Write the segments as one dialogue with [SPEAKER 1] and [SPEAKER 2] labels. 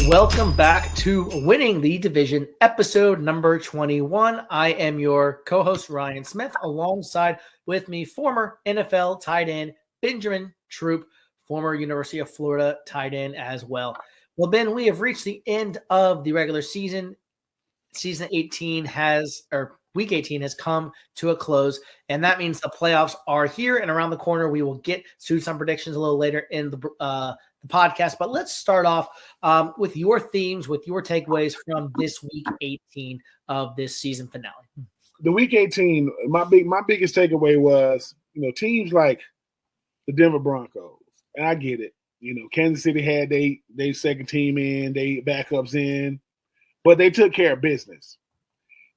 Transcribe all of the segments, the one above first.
[SPEAKER 1] Welcome back to Winning the Division, episode number 21. I am your co-host, Ryan Smith, alongside with me, former NFL tight end, Benjamin Troupe, former University of Florida tight end as well. Well, Ben, we have reached the end of the regular season. Week 18 has come to a close, and that means the playoffs are here and around the corner. We will get to some predictions a little later in the podcast, but let's start off with your themes, with your takeaways from this week 18 of this season finale.
[SPEAKER 2] The week 18, my biggest takeaway was, teams like the Denver Broncos, and I get it. Kansas City had they second team in, they backups in, but they took care of business.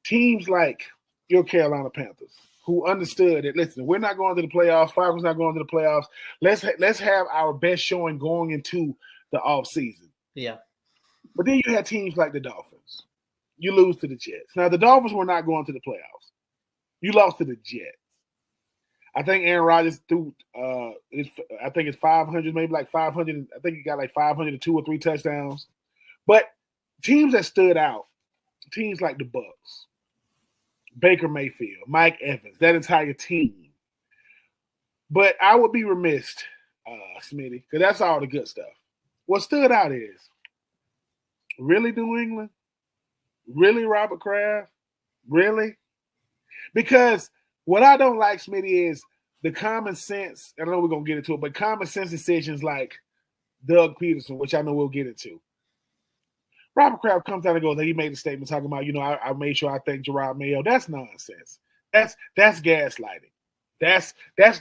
[SPEAKER 2] Teams like your Carolina Panthers, who understood that, listen, we're not going to the playoffs. Falcons not going to the playoffs. Let's have our best showing going into the offseason.
[SPEAKER 1] Yeah.
[SPEAKER 2] But then you had teams like the Dolphins. You lose to the Jets. Now, the Dolphins were not going to the playoffs. You lost to the Jets. I think Aaron Rodgers threw, I think it's 500, maybe like 500. I think he got like 502 or 3 touchdowns. But teams that stood out, teams like the Bucs, Baker Mayfield, Mike Evans, that entire team. But I would be remiss, Smitty, because that's all the good stuff. What stood out is, really, New England? Really, Robert Kraft? Really? Because what I don't like, Smitty, is the common sense, I know we're going to get into it, but common sense decisions like Doug Peterson, which I know we'll get into. Robert Kraft comes out and goes, he made a statement talking about, I made sure I thanked Gerard Mayo. That's nonsense. That's gaslighting. That's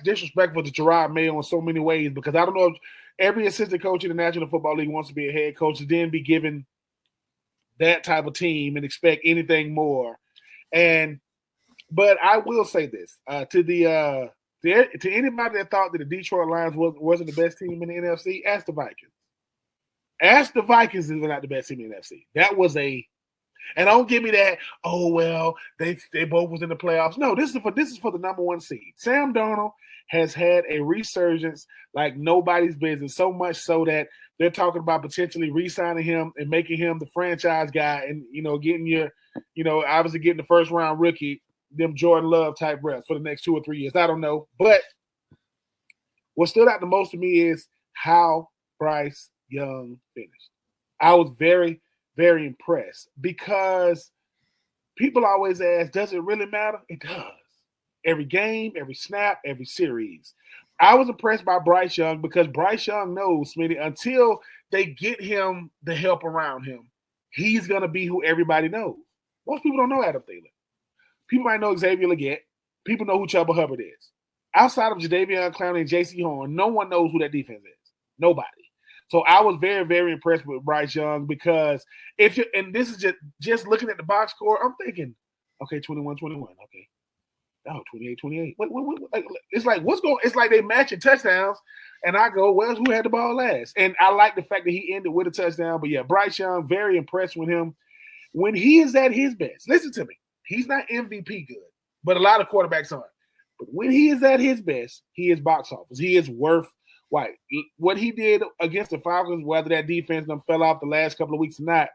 [SPEAKER 2] disrespectful to Gerard Mayo in so many ways, because I don't know if every assistant coach in the National Football League wants to be a head coach and then be given that type of team and expect anything more. But I will say this to anybody that thought that the Detroit Lions wasn't the best team in the NFC, ask the Vikings. Ask the Vikings if they're not the best team in the NFC. That was and don't give me that, they both was in the playoffs. No, this is for the number 1 seed. Sam Darnold has had a resurgence like nobody's business, so much so that they're talking about potentially re-signing him and making him the franchise guy and, getting obviously getting the first round rookie, them Jordan Love type reps for the next 2 or 3 years. I don't know. But what stood out the most to me is how Bryce Young finished. I was very, very impressed because people always ask, does it really matter? It does. Every game, every snap, every series. I was impressed by Bryce Young because Bryce Young knows, Smitty, until they get him the help around him, he's going to be who everybody knows. Most people don't know Adam Thielen. People might know Xavier Legette. People know who Chuba Hubbard is. Outside of Jadeveon Clowney and J.C. Horn, no one knows who that defense is. Nobody. So I was very, very impressed with Bryce Young because and this is just looking at the box score, I'm thinking, okay, 21-21, okay. Oh, 28-28. What, it's like, it's like they matching touchdowns, and I go, well, who had the ball last? And I like the fact that he ended with a touchdown. But, yeah, Bryce Young, very impressed with him. When he is at his best, listen to me, he's not MVP good, but a lot of quarterbacks aren't. But when he is at his best, he is box office. He is worth White. What he did against the Falcons, whether that defense done fell off the last couple of weeks or not,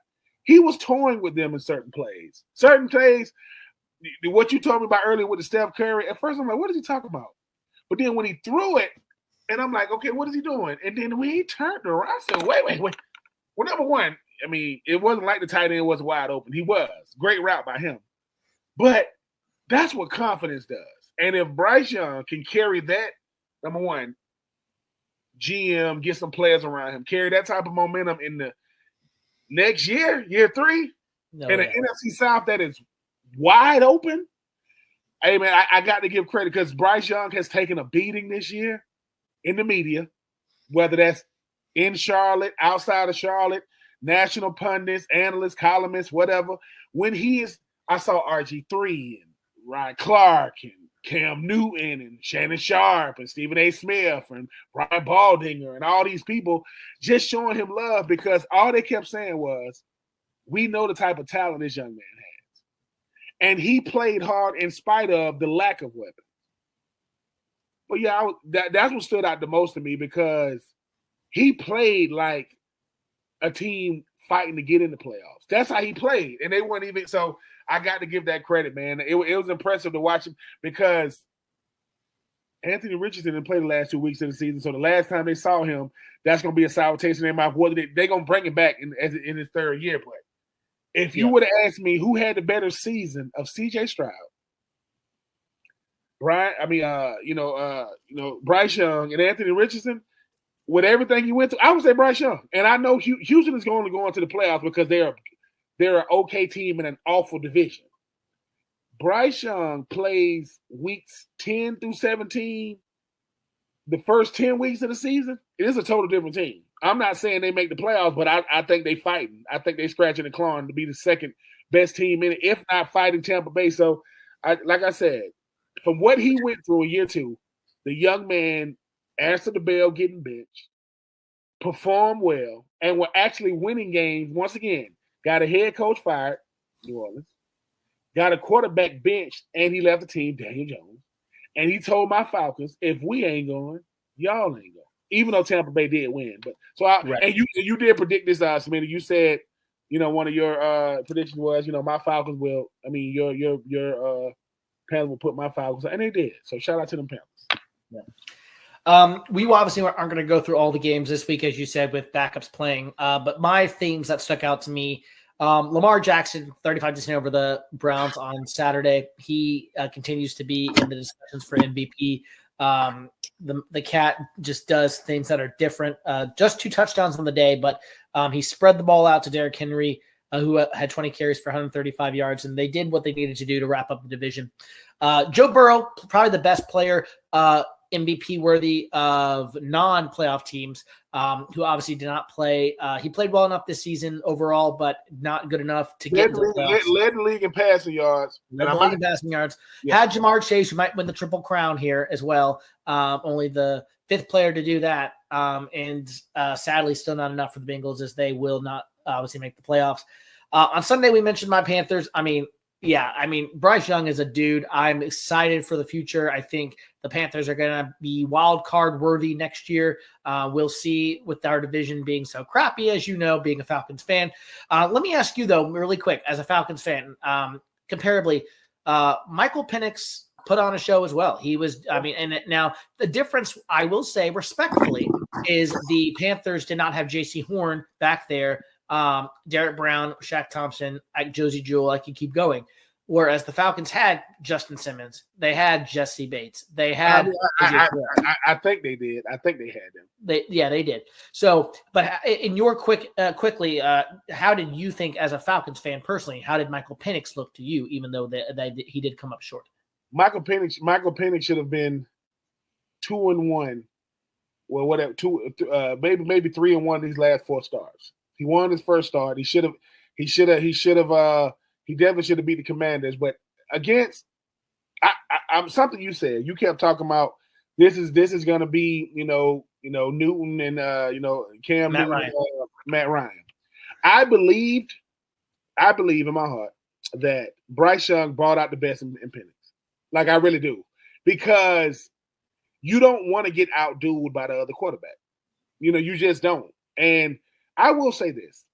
[SPEAKER 2] he was toying with them in certain plays. Certain plays, what you told me about earlier with the Steph Curry, at first I'm like, what is he talking about? But then when he threw it, and I'm like, okay, what is he doing? And then when he turned around, I said, wait. Well, number one, I mean, it wasn't like the tight end was wide open. He was. Great route by him. But that's what confidence does. And if Bryce Young can carry that, number one, GM, get some players around him, carry that type of momentum in the next year 3, in an NFC South that is wide open. Hey, man, I got to give credit because Bryce Young has taken a beating this year in the media, whether that's in Charlotte, outside of Charlotte, national pundits, analysts, columnists, whatever. When I saw RG3 and Ryan Clark and Cam Newton and Shannon Sharp and Stephen A. Smith and Brian Baldinger and all these people just showing him love because all they kept saying was, we know the type of talent this young man has. And he played hard in spite of the lack of weapons. But yeah, that's what stood out the most to me because he played like a team fighting to get in the playoffs. That's how he played, and they weren't even. So I got to give that credit, man. It was impressive to watch him because Anthony Richardson didn't play the last 2 weeks of the season. So the last time they saw him, that's going to be a sour taste in their mouth. Whether they're going to bring him back in his third year play. If you would have asked me who had the better season of C.J. Stroud, Bryce Young and Anthony Richardson, with everything he went through, I would say Bryce Young. And I know Houston is going to go into the playoffs because they're an okay team in an awful division. Bryce Young plays weeks 10 through 17, the first 10 weeks of the season. It is a total different team. I'm not saying they make the playoffs, but I think they fighting. I think they scratching and clawing to be the second best team in it, if not fighting Tampa Bay. So, like I said, from what he went through in year 2, the young man answered the bell getting benched, performed well, and were actually winning games once again. Got a head coach fired, New Orleans. Got a quarterback benched, and he left the team, Daniel Jones. And he told my Falcons, if we ain't going, y'all ain't going. Even though Tampa Bay did win. But so and you did predict this, Smitty. You said, one of your predictions was, my Falcons will, your Panthers will put my Falcons, and they did. So shout out to them Panthers.
[SPEAKER 1] Yeah. We obviously aren't going to go through all the games this week, as you said, with backups playing. But my themes that stuck out to me, Lamar Jackson, 35% over the Browns on Saturday. He continues to be in the discussions for MVP. The cat just does things that are different. Just 2 touchdowns on the day, but he spread the ball out to Derrick Henry, who had 20 carries for 135 yards, and they did what they needed to do to wrap up the division. Joe Burrow, probably the best player, MVP worthy of non-playoff teams, who obviously did not play. He played well enough this season overall, but not good enough to get into the playoffs.
[SPEAKER 2] Led the league in passing yards.
[SPEAKER 1] Yeah. Had Jamar Chase, who might win the Triple Crown here as well. Only the 5th player to do that. And sadly, still not enough for the Bengals, as they will not obviously make the playoffs. On Sunday, we mentioned my Panthers. Bryce Young is a dude. I'm excited for the future. I think the Panthers are going to be wild card worthy next year. We'll see with our division being so crappy, as you know, being a Falcons fan. Let me ask you, though, really quick, as a Falcons fan, comparably, Michael Penix put on a show as well. He was, now the difference, I will say respectfully, is the Panthers did not have J.C. Horn back there. Derek Brown, Shaq Thompson, Josie Jewell, I can keep going. Whereas the Falcons had Justin Simmons, they had Jesse Bates, they had.
[SPEAKER 2] I think they did. I think they had them.
[SPEAKER 1] They did. So, but in your quickly, how did you think, as a Falcons fan personally, how did Michael Penix look to you? Even though he did come up short.
[SPEAKER 2] Michael Penix should have been 2-1. Well, whatever, maybe 3-1 these last 4 starts. He won his first start. He definitely should have beat the Commanders. But against, I'm something you said. You kept talking about this is going to be Newton and Cam
[SPEAKER 1] Matt
[SPEAKER 2] Newton,
[SPEAKER 1] Ryan.
[SPEAKER 2] Matt Ryan. I believe in my heart that Bryce Young brought out the best in Penix. Like, I really do, because you don't want to get outdueled by the other quarterback. You just don't. And I will say this.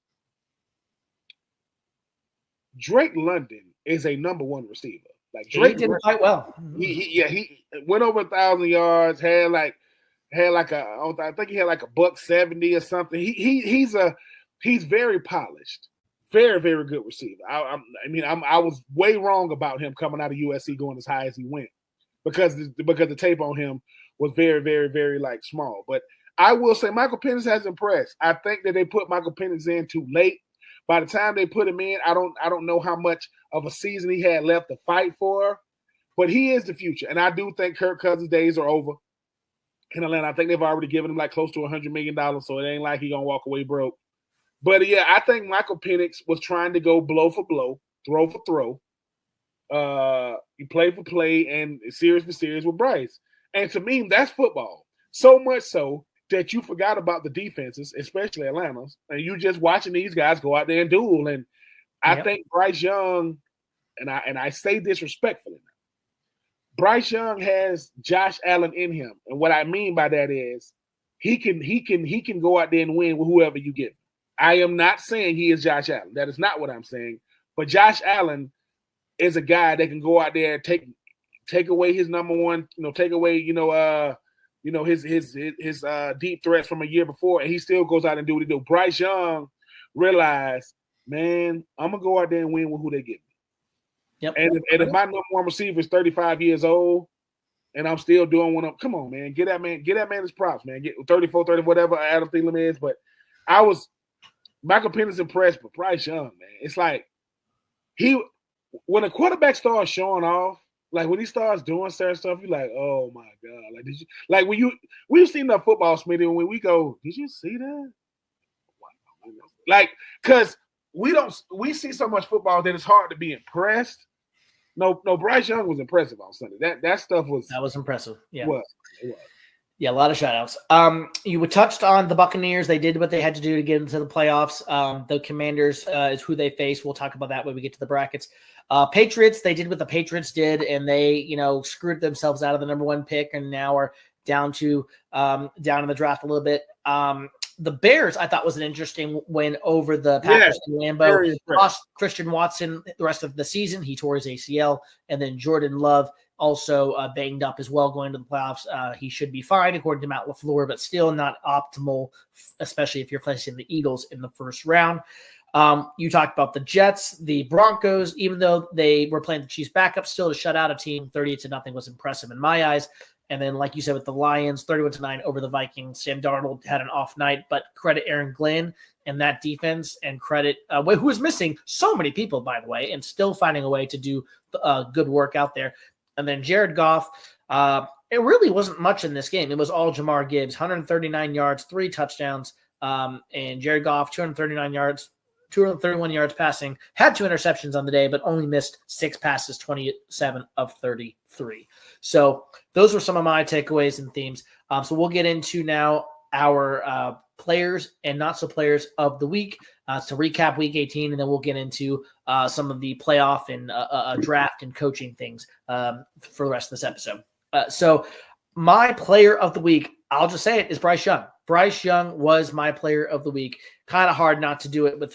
[SPEAKER 2] Drake London is a number 1 receiver. Like, Drake
[SPEAKER 1] did quite well.
[SPEAKER 2] He went over 1,000 yards, had like I think he had like a $170 or something. He's very polished. Very, very good receiver. I was way wrong about him coming out of USC going as high as he went, because the tape on him was very, very, very small. But I will say Michael Penix has impressed. I think that they put Michael Penix in too late. By the time they put him in, I don't know how much of a season he had left to fight for, but he is the future. And I do think Kirk Cousins' days are over in Atlanta. I think they've already given him close to $100 million, so it ain't like he's going to walk away broke. But, yeah, I think Michael Penix was trying to go blow for blow, throw for throw. He played for play and series for series with Bryce. And to me, that's football. So much so that you forgot about the defenses, especially Atlanta's, and you just watching these guys go out there and duel. And I think Bryce Young, and I say this respectfully now, Bryce Young has Josh Allen in him. And what I mean by that is he can go out there and win with whoever you get. I am not saying he is Josh Allen. That is not what I'm saying. But Josh Allen is a guy that can go out there and take away his number one, take away, his deep threats from a year before, and he still goes out and do what he do. Bryce Young realized, man, I'm gonna go out there and win with who they get me.
[SPEAKER 1] Yep.
[SPEAKER 2] And if my number one receiver is 35 years old, and I'm still doing one up, come on, man, get that man his props, man. Get 34, 30, whatever Adam Thielen is. But Michael Penix impressed, but Bryce Young, man, it's like when a quarterback starts showing off, like when he starts doing certain stuff, you're like, oh my God. Like we've seen the football, Smitty, when we go, did you see that? Like, cause we see so much football that it's hard to be impressed. No, Bryce Young was impressive on Sunday. That stuff was
[SPEAKER 1] impressive. Yeah.
[SPEAKER 2] It was.
[SPEAKER 1] Yeah, a lot of shout-outs. You touched on the Buccaneers. They did what they had to do to get into the playoffs. The Commanders is who they face. We'll talk about that when we get to the brackets. Patriots, they did what the Patriots did, and they, screwed themselves out of the number one pick and now are down in the draft a little bit. The Bears, I thought, was an interesting win over the Packers in Lambeau. Lost Christian Watson the rest of the season. He tore his ACL. And then Jordan Love also banged up as well going to the playoffs. He should be fine, according to Matt LaFleur, but still not optimal, especially if you're facing the Eagles in the first round. You talked about the Jets, the Broncos, even though they were playing the Chiefs backup, still to shut out a team 38-0 was impressive in my eyes. And then, like you said, with the Lions, 31-9 over the Vikings. Sam Darnold had an off night, but credit Aaron Glenn and that defense, and credit who was missing so many people, by the way, and still finding a way to do good work out there. And then Jared Goff, it really wasn't much in this game. It was all Jahmyr Gibbs, 139 yards, 3 touchdowns, and Jared Goff, 239 yards, 231 yards passing, had 2 interceptions on the day, but only missed 6 passes, 27 of 33. So those were some of my takeaways and themes. So we'll get into now our players and not so players of the week to recap week 18, and then we'll get into some of the playoff and draft and coaching things for the rest of this episode. So my player of the week, I'll just say it, is Bryce Young. Bryce Young was my player of the week. Kind of hard not to do it with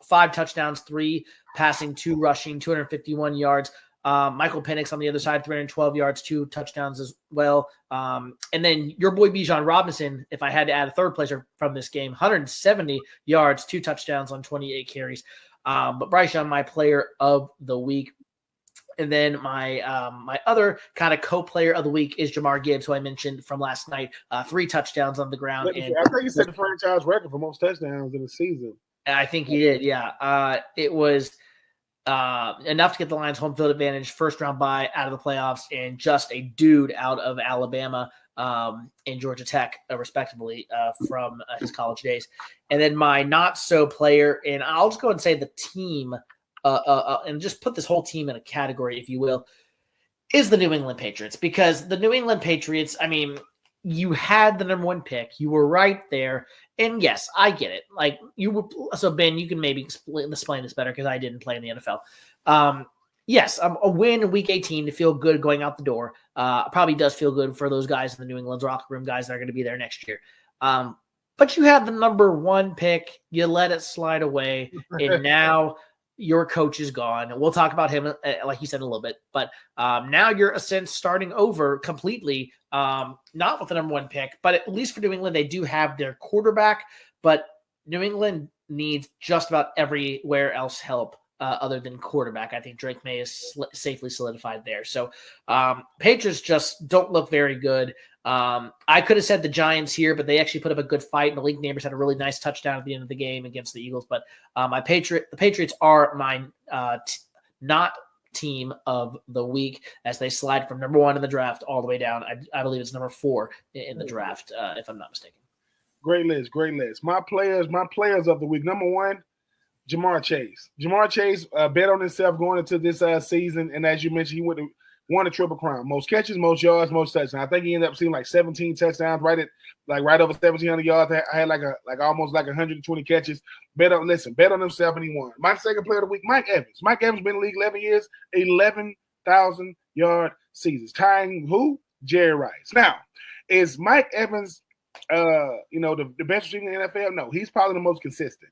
[SPEAKER 1] 5 touchdowns, 3 passing, 2 rushing, 251 yards. Michael Penix on the other side, 312 yards, 2 touchdowns as well. And then your boy Bijan Robinson, if I had to add a third placer from this game, 170 yards, 2 touchdowns on 28 carries. But Bryce Young, my player of the week. And then my other kind of co-player of the week is Jahmyr Gibbs, who I mentioned from last night. 3 touchdowns on the ground.
[SPEAKER 2] And I think he set the franchise record for most touchdowns in the season.
[SPEAKER 1] I think he did, yeah. It was enough to get the Lions home field advantage, first round bye out of the playoffs, and just a dude out of Alabama and Georgia Tech, respectively, from his college days. And then my not-so player, and I'll just go and say the team, and just put this whole team in a category, if you will, is the New England Patriots. Because the New England Patriots, I mean, you had the number 1 pick. You were right there. And yes, I get it. Like so Ben, you can maybe explain this better because I didn't play in the NFL. Yes, a win in week 18 to feel good going out the door. Probably does feel good for those guys in the New England's locker room, guys that are going to be there next year. But you had the number 1 pick. You let it slide away. And now your coach is gone. We'll talk about him, like you said, in a little bit. But now you're, in a sense, starting over completely, not with the number 1 pick. But at least for New England, they do have their quarterback. But New England needs just about everywhere else help other than quarterback. I think Drake May is safely solidified there. So Patriots just don't look very good. I could have said the Giants here, but they actually put up a good fight. Malik Neighbors had a really nice touchdown at the end of the game against the Eagles. But the Patriots are my not team of the week as they slide from number 1 in the draft all the way down. I believe it's number 4 in the draft, if I'm not mistaken.
[SPEAKER 2] Great list. My players of the week. Number 1, Ja'Marr Chase. Ja'Marr Chase bet on himself going into this season, and as you mentioned, he won a triple crown: most catches, most yards, most touchdowns. I think he ended up seeing like 17 touchdowns, right over 1,700 yards. I had almost 120 catches. Bet on himself, and he won. My second player of the week, Mike Evans. Mike Evans been in the league 11 years, 11,000 yard seasons, tying who? Jerry Rice. Now, is Mike Evans the best receiver in the NFL? No, he's probably the most consistent.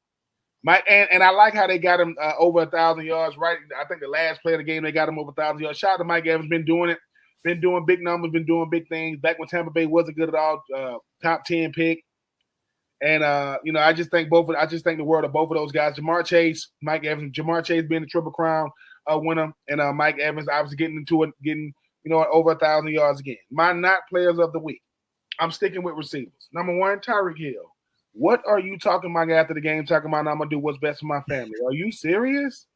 [SPEAKER 2] And I like how they got him over 1,000 yards. Right, I think the last play of the game they got him over 1,000 yards. Shout out to Mike Evans, been doing it, been doing big numbers, been doing big things. Back when Tampa Bay wasn't good at all, top 10 pick. And I just think the world of both of those guys. Jamar Chase, Mike Evans, Jamar Chase being the Triple Crown winner, and Mike Evans obviously getting over 1,000 yards again. My not players of the week. I'm sticking with receivers. Number one, Tyreek Hill. What are you talking about after the game? Talking about I'm gonna do what's best for my family. Are you serious?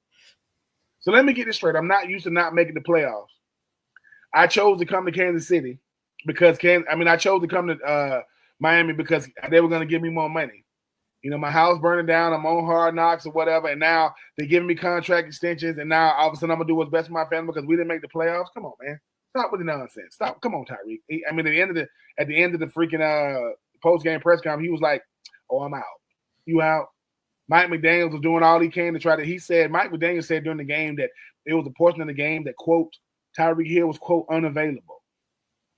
[SPEAKER 2] So let me get this straight. I'm not used to not making the playoffs. I chose to come to Kansas City because I chose to come to Miami because they were gonna give me more money. My house burning down. I'm on Hard Knocks or whatever, and now they're giving me contract extensions, and now all of a sudden I'm gonna do what's best for my family because we didn't make the playoffs. Come on, man. Stop with the nonsense. Stop. Come on, Tyreek. At the end of the freaking post game press conference, he was like, "Oh, I'm out. You out." Mike McDaniels was doing all he can to try to. Mike McDaniels said during the game that it was a portion of the game that quote Tyreek Hill was quote unavailable.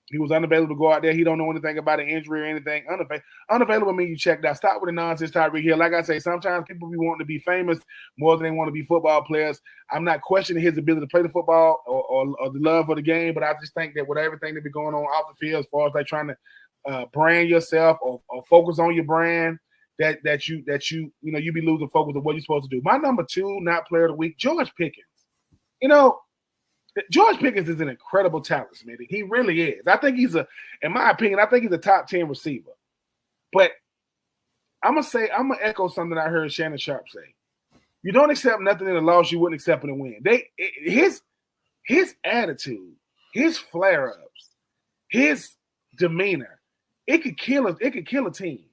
[SPEAKER 2] He was unavailable to go out there. He don't know anything about an injury or anything. Unavailable means you checked out. Stop with the nonsense, Tyreek Hill. Like I say, sometimes people be wanting to be famous more than they want to be football players. I'm not questioning his ability to play the football or the love of the game, but I just think that with everything that be going on off the field, as far as like trying to brand yourself or focus on your brand, that you be losing focus of what you're supposed to do. My number two, not player of the week, George Pickens. George Pickens is an incredible talent, Smitty. He really is. In my opinion, I think he's a top 10 receiver. But I'm gonna echo something I heard Shannon Sharp say. You don't accept nothing in a loss you wouldn't accept in a win. His attitude, his flare-ups, his demeanor, it could kill a team.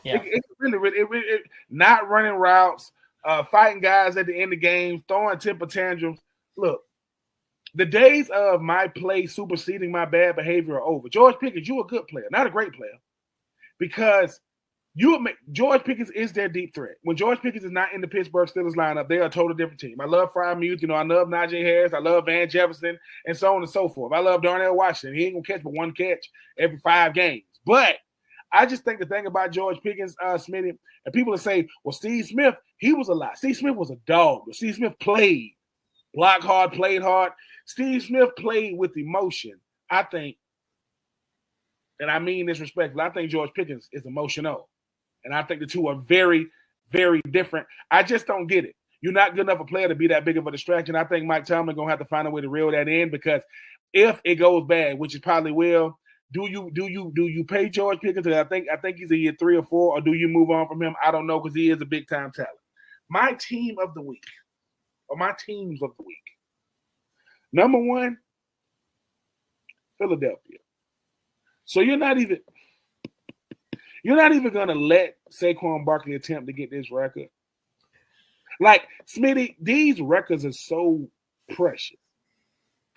[SPEAKER 2] Yeah. It really, not running routes, fighting guys at the end of games, throwing temper tantrums. Look, the days of my play superseding my bad behavior are over. George Pickens, you're a good player, not a great player, because George Pickens is their deep threat. When George Pickens is not in the Pittsburgh Steelers lineup, they're a totally different team. I love Freiermuth, I love Najee Harris, I love Van Jefferson, and so on and so forth. I love Darnell Washington. He ain't gonna catch but one catch every 5 games. But I just think the thing about George Pickens, Smitty, and people that say, well, Steve Smith, he was a lot. Steve Smith was a dog. But Steve Smith played, blocked hard, played hard. Steve Smith played with emotion. I think, and I mean this respectfully, I think George Pickens is emotional. And I think the two are very, very different. I just don't get it. You're not good enough a player to be that big of a distraction. I think Mike Tomlin going to have to find a way to reel that in, because if it goes bad, which it probably will, do you pay George Pickens? I think he's a year 3 or 4, or do you move on from him? I don't know, because he is a big time talent. My team of the week, or my teams of the week. Number 1, Philadelphia. So you're not even going to let Saquon Barkley attempt to get this record. Like, Smitty, these records are so precious.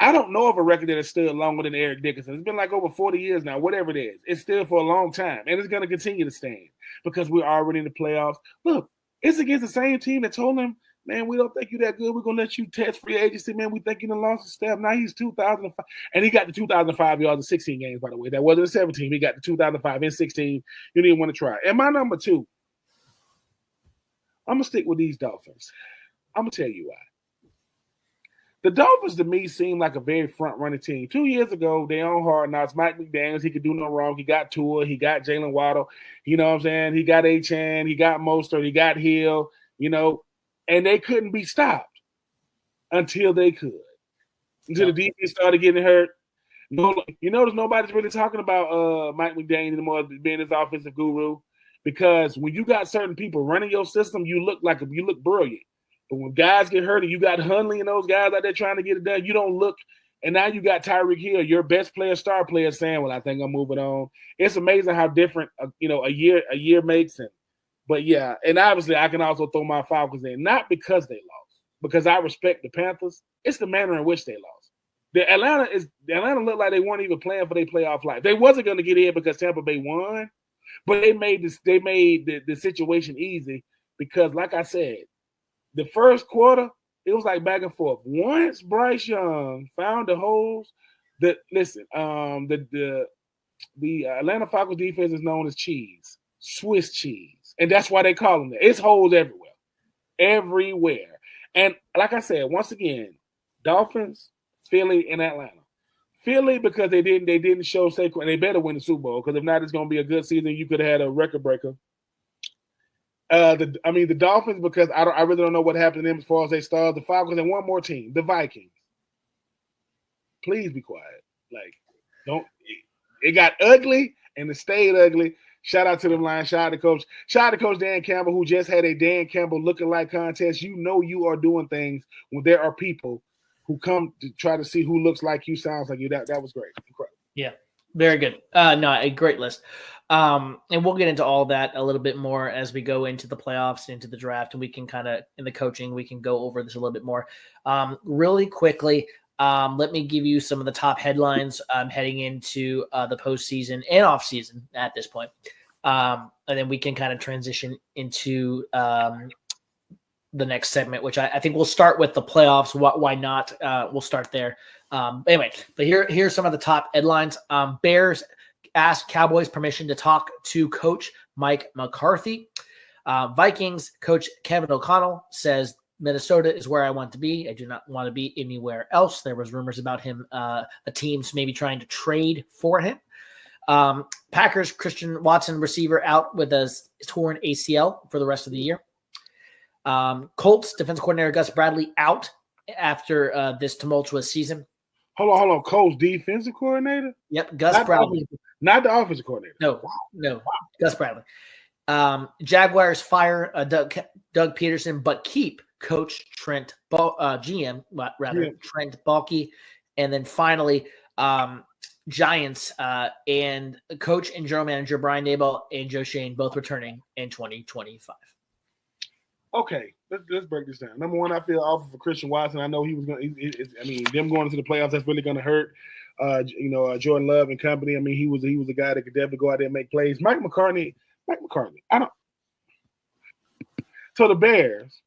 [SPEAKER 2] I don't know of a record that is still longer than Eric Dickerson. It's been like over 40 years now, whatever it is. It's still for a long time, and it's going to continue to stand because we're already in the playoffs. Look, it's against the same team that told him, man, we don't think you're that good. We're going to let you test free agency, man. We think you done lost a step. Now he's 2005. And he got the 2005 yards in 16 games, by the way. That wasn't a 17. He got the 2005 in 16. You didn't want to try. And my number 2, I'm going to stick with these Dolphins. I'm going to tell you why. The Dolphins, to me, seem like a very front-running team. 2 years ago, they on Hard Knocks. Mike McDaniels, he could do no wrong. He got Tua. He got Jalen Waddle. You know what I'm saying? He got Achane. He got Mostert. He got Hill. And they couldn't be stopped until they could. Until the defense started getting hurt. You notice nobody's really talking about Mike McDaniels anymore being his offensive guru, because when you got certain people running your system, you look brilliant. But when guys get hurt and you got Hundley and those guys out there trying to get it done, you don't look. And now you got Tyreek Hill, your best player, star player, saying, well, I think I'm moving on. It's amazing how different, a year makes. But, yeah, and obviously I can also throw my Falcons in, not because they lost, because I respect the Panthers. It's the manner in which they lost. The Atlanta looked like they weren't even playing for their playoff life. They wasn't going to get in because Tampa Bay won, but they made the situation easy because, like I said, the first quarter, it was like back and forth. Once Bryce Young found the holes, the Atlanta Falcons defense is known as cheese, Swiss cheese, and that's why they call them that. It's holes everywhere. And like I said, once again, Dolphins, Philly, and Atlanta. Philly because they didn't show Saquon, and they better win the Super Bowl because if not, it's going to be a good season. You could have had a record breaker. The Dolphins because I really don't know what happened to them as far as they stars. The Falcons and one more team, the Vikings. Please be quiet. Like, don't. It got ugly and it stayed ugly. Shout out to them Lions. Shout out to Coach. Shout out to Coach Dan Campbell who just had a Dan Campbell lookalike contest. You know you are doing things when there are people who come to try to see who looks like you, sounds like you. That was great. Incredible.
[SPEAKER 1] Yeah, very good. No, a great list. And we'll get into all that a little bit more as we go into the playoffs, into the draft, and we can kind of, in the coaching, we can go over this a little bit more. Really quickly, let me give you some of the top headlines heading into the postseason and offseason at this point. And then we can kind of transition into the next segment, which I think we'll start with the playoffs. Why not? We'll start there. Anyway, but here's some of the top headlines. Bears asked Cowboys permission to talk to coach Mike McCarthy. Vikings coach Kevin O'Connell says Minnesota is where I want to be. I do not want to be anywhere else. There was rumors about him, a team's maybe trying to trade for him. Packers Christian Watson receiver out with a torn ACL for the rest of the year. Colts defense coordinator Gus Bradley out after this tumultuous season.
[SPEAKER 2] Hold on. Colts defensive coordinator?
[SPEAKER 1] Yep, Gus Bradley.
[SPEAKER 2] Not the offensive coordinator.
[SPEAKER 1] No, Gus Bradley. Jaguars fire Doug Peterson, but keep coach Trent Trent Baalke. And then finally, Giants and coach and general manager Brian Daboll and Joe Shane both returning in 2025.
[SPEAKER 2] Okay, let's break this down. Number one, I feel awful for Christian Watson. I know he was going. Them going into the playoffs, that's really going to hurt. Jordan Love and company. I mean, he was a guy that could definitely go out there and make plays. Mike McCarthy. I don't. So the Bears,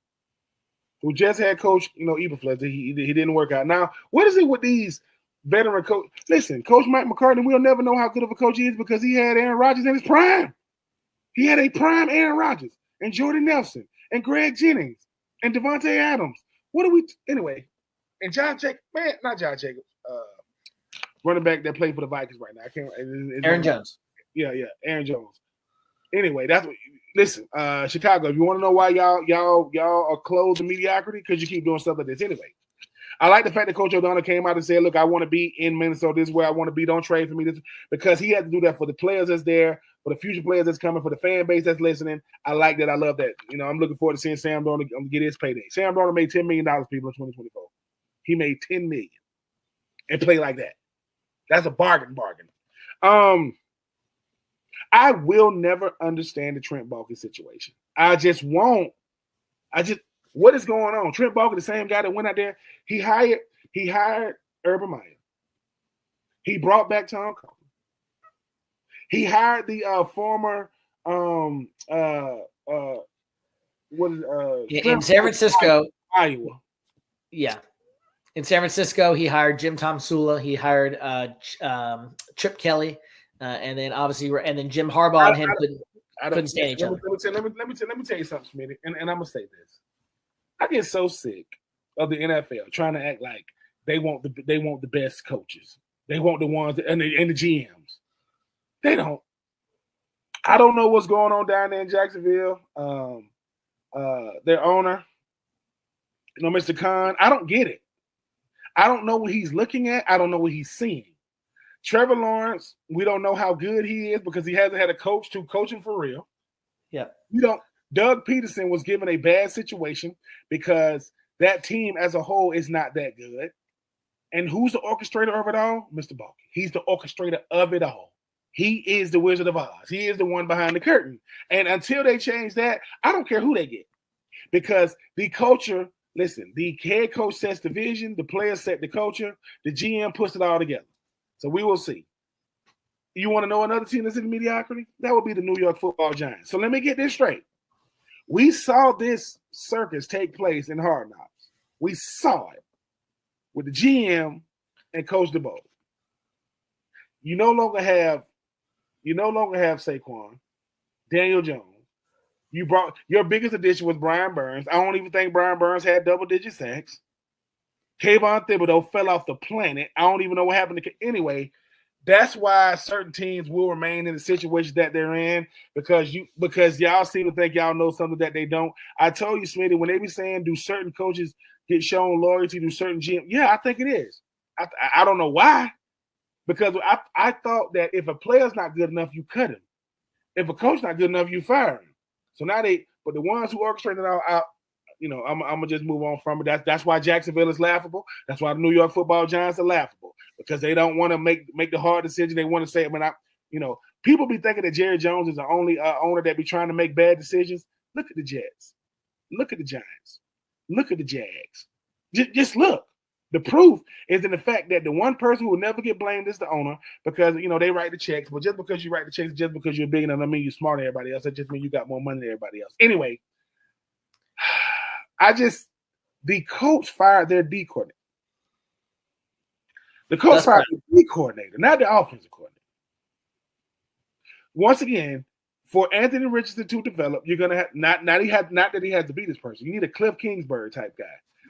[SPEAKER 2] who just had coach, Eberflus, he didn't work out. Now, what is it with these veteran coach? Listen, Coach Mike McCarthy, we'll never know how good of a coach he is because he had Aaron Rodgers in his prime. He had a prime Aaron Rodgers and Jordan Nelson and Greg Jennings and Devontae Adams. Anyway? And John Jacobs, not John Jacobs, running back that played for the Vikings right now. I can't.
[SPEAKER 1] Aaron Jones.
[SPEAKER 2] Yeah, Aaron Jones. Anyway, that's what. Listen, Chicago. If you want to know why y'all are closed to mediocrity, because you keep doing stuff like this. Anyway, I like the fact that Coach O'Donnell came out and said, "Look, I want to be in Minnesota. This is where I want to be. Don't trade for me." Because he had to do that for the players that's there, for the future players that's coming, for the fan base that's listening. I like that. I love that. I'm looking forward to seeing Sam Darnold get his payday. Sam Darnold made $10 million, people, in 2024. He made $10 million and play like that. That's a bargain. I will never understand the Trent Baalke situation. What is going on? Trent Baalke, the same guy that went out there, he hired Urban Meyer. He brought back Tom Coughlin. He hired the former
[SPEAKER 1] in San Francisco,
[SPEAKER 2] Iowa.
[SPEAKER 1] Yeah. In San Francisco, he hired Jim Tom Sula. He hired Chip Kelly. And then Jim Harbaugh and him couldn't stand each other.
[SPEAKER 2] Let me tell you something, Smitty, and I'm gonna say this. I get so sick of the NFL trying to act like they want the best coaches. They want the ones and the GMs. They don't. I don't know what's going on down there in Jacksonville. Their owner, Mr. Khan, I don't get it. I don't know what he's looking at. I don't know what he's seeing. Trevor Lawrence, we don't know how good he is because he hasn't had a coach to coach him for real.
[SPEAKER 1] Yeah.
[SPEAKER 2] Doug Peterson was given a bad situation because that team as a whole is not that good. And who's the orchestrator of it all? Mr. Baalke. He's the orchestrator of it all. He is the Wizard of Oz. He is the one behind the curtain. And until they change that, I don't care who they get. Because the culture, listen, the head coach sets the vision, the players set the culture, the GM puts it all together. So we will see. You want to know another team that's in mediocrity? That would be the New York Football Giants. So let me get this straight. We saw this circus take place in Hard Knocks. We saw it with the GM and Coach DeBoer. You no longer have You no longer have Saquon, Daniel Jones. You brought your biggest addition was Brian Burns. I don't even think Brian Burns had double-digit sacks. Kayvon Thibodeau fell off the planet. I don't even know what happened to anyway. That's why certain teams will remain in the situation that they're in because y'all seem to think y'all know something that they don't. I told you, Smitty, when they be saying do certain coaches get shown loyalty to certain GM? Yeah, I think it is. I don't know why. Because I thought that if a player's not good enough, you cut him. If a coach not good enough, you fire him. So now but the ones who orchestrated it out, I'm gonna just move on from it. That's why Jacksonville is laughable. That's why the New York Football Giants are laughable because they don't want to make the hard decision. They want to say, people be thinking that Jerry Jones is the only owner that be trying to make bad decisions. Look at the Jets. Look at the Giants. Look at the Jags. Just look. The proof is in the fact that the one person who will never get blamed is the owner because, they write the checks. But just because you write the checks, just because you're big enough, doesn't mean you're smarter than everybody else. That just means you got more money than everybody else. Anyway, the coach fired their D coordinator. The coach fired the D coordinator, not the offensive coordinator. Once again, for Anthony Richardson to develop, you're gonna have not that he has to be this person. You need a Cliff Kingsbury type guy.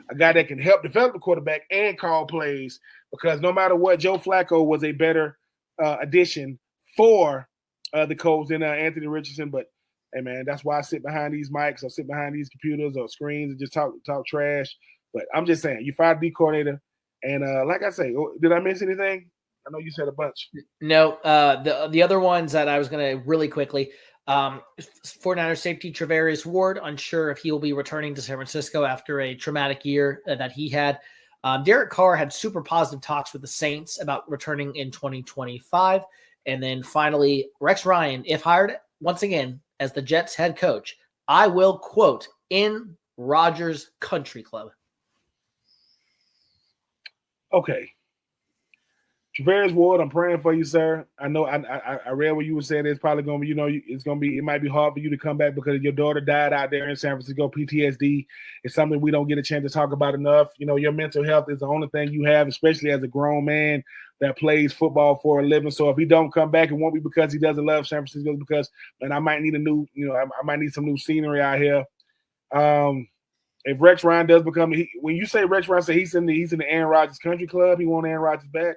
[SPEAKER 2] A guy that can help develop the quarterback and call plays because no matter what, Joe Flacco was a better addition for the Colts than Anthony Richardson. But, hey, man, that's why I sit behind these mics or sit behind these computers or screens and just talk trash. But I'm just saying, you fired the coordinator. And like I say, did I miss anything? I know you said a bunch.
[SPEAKER 1] No, the other ones that I was going to really quickly – 49ers safety Travarius Ward, unsure if he will be returning to San Francisco after a traumatic year that he had. Derek Carr had super positive talks with the Saints about returning in 2025. And then finally, Rex Ryan, if hired once again as the Jets head coach, I will quote in Rodgers Country Club.
[SPEAKER 2] Okay. Travarius Ward, I'm praying for you, sir. I know I read what you were saying. It's probably going to be, it might be hard for you to come back because your daughter died out there in San Francisco. PTSD is something we don't get a chance to talk about enough. Your mental health is the only thing you have, especially as a grown man that plays football for a living. So if he don't come back, it won't be because he doesn't love San Francisco, because, man, I might need I might need some new scenery out here. If Rex Ryan does become, when you say Rex Ryan, say he's in the Aaron Rodgers Country Club, he want Aaron Rodgers back.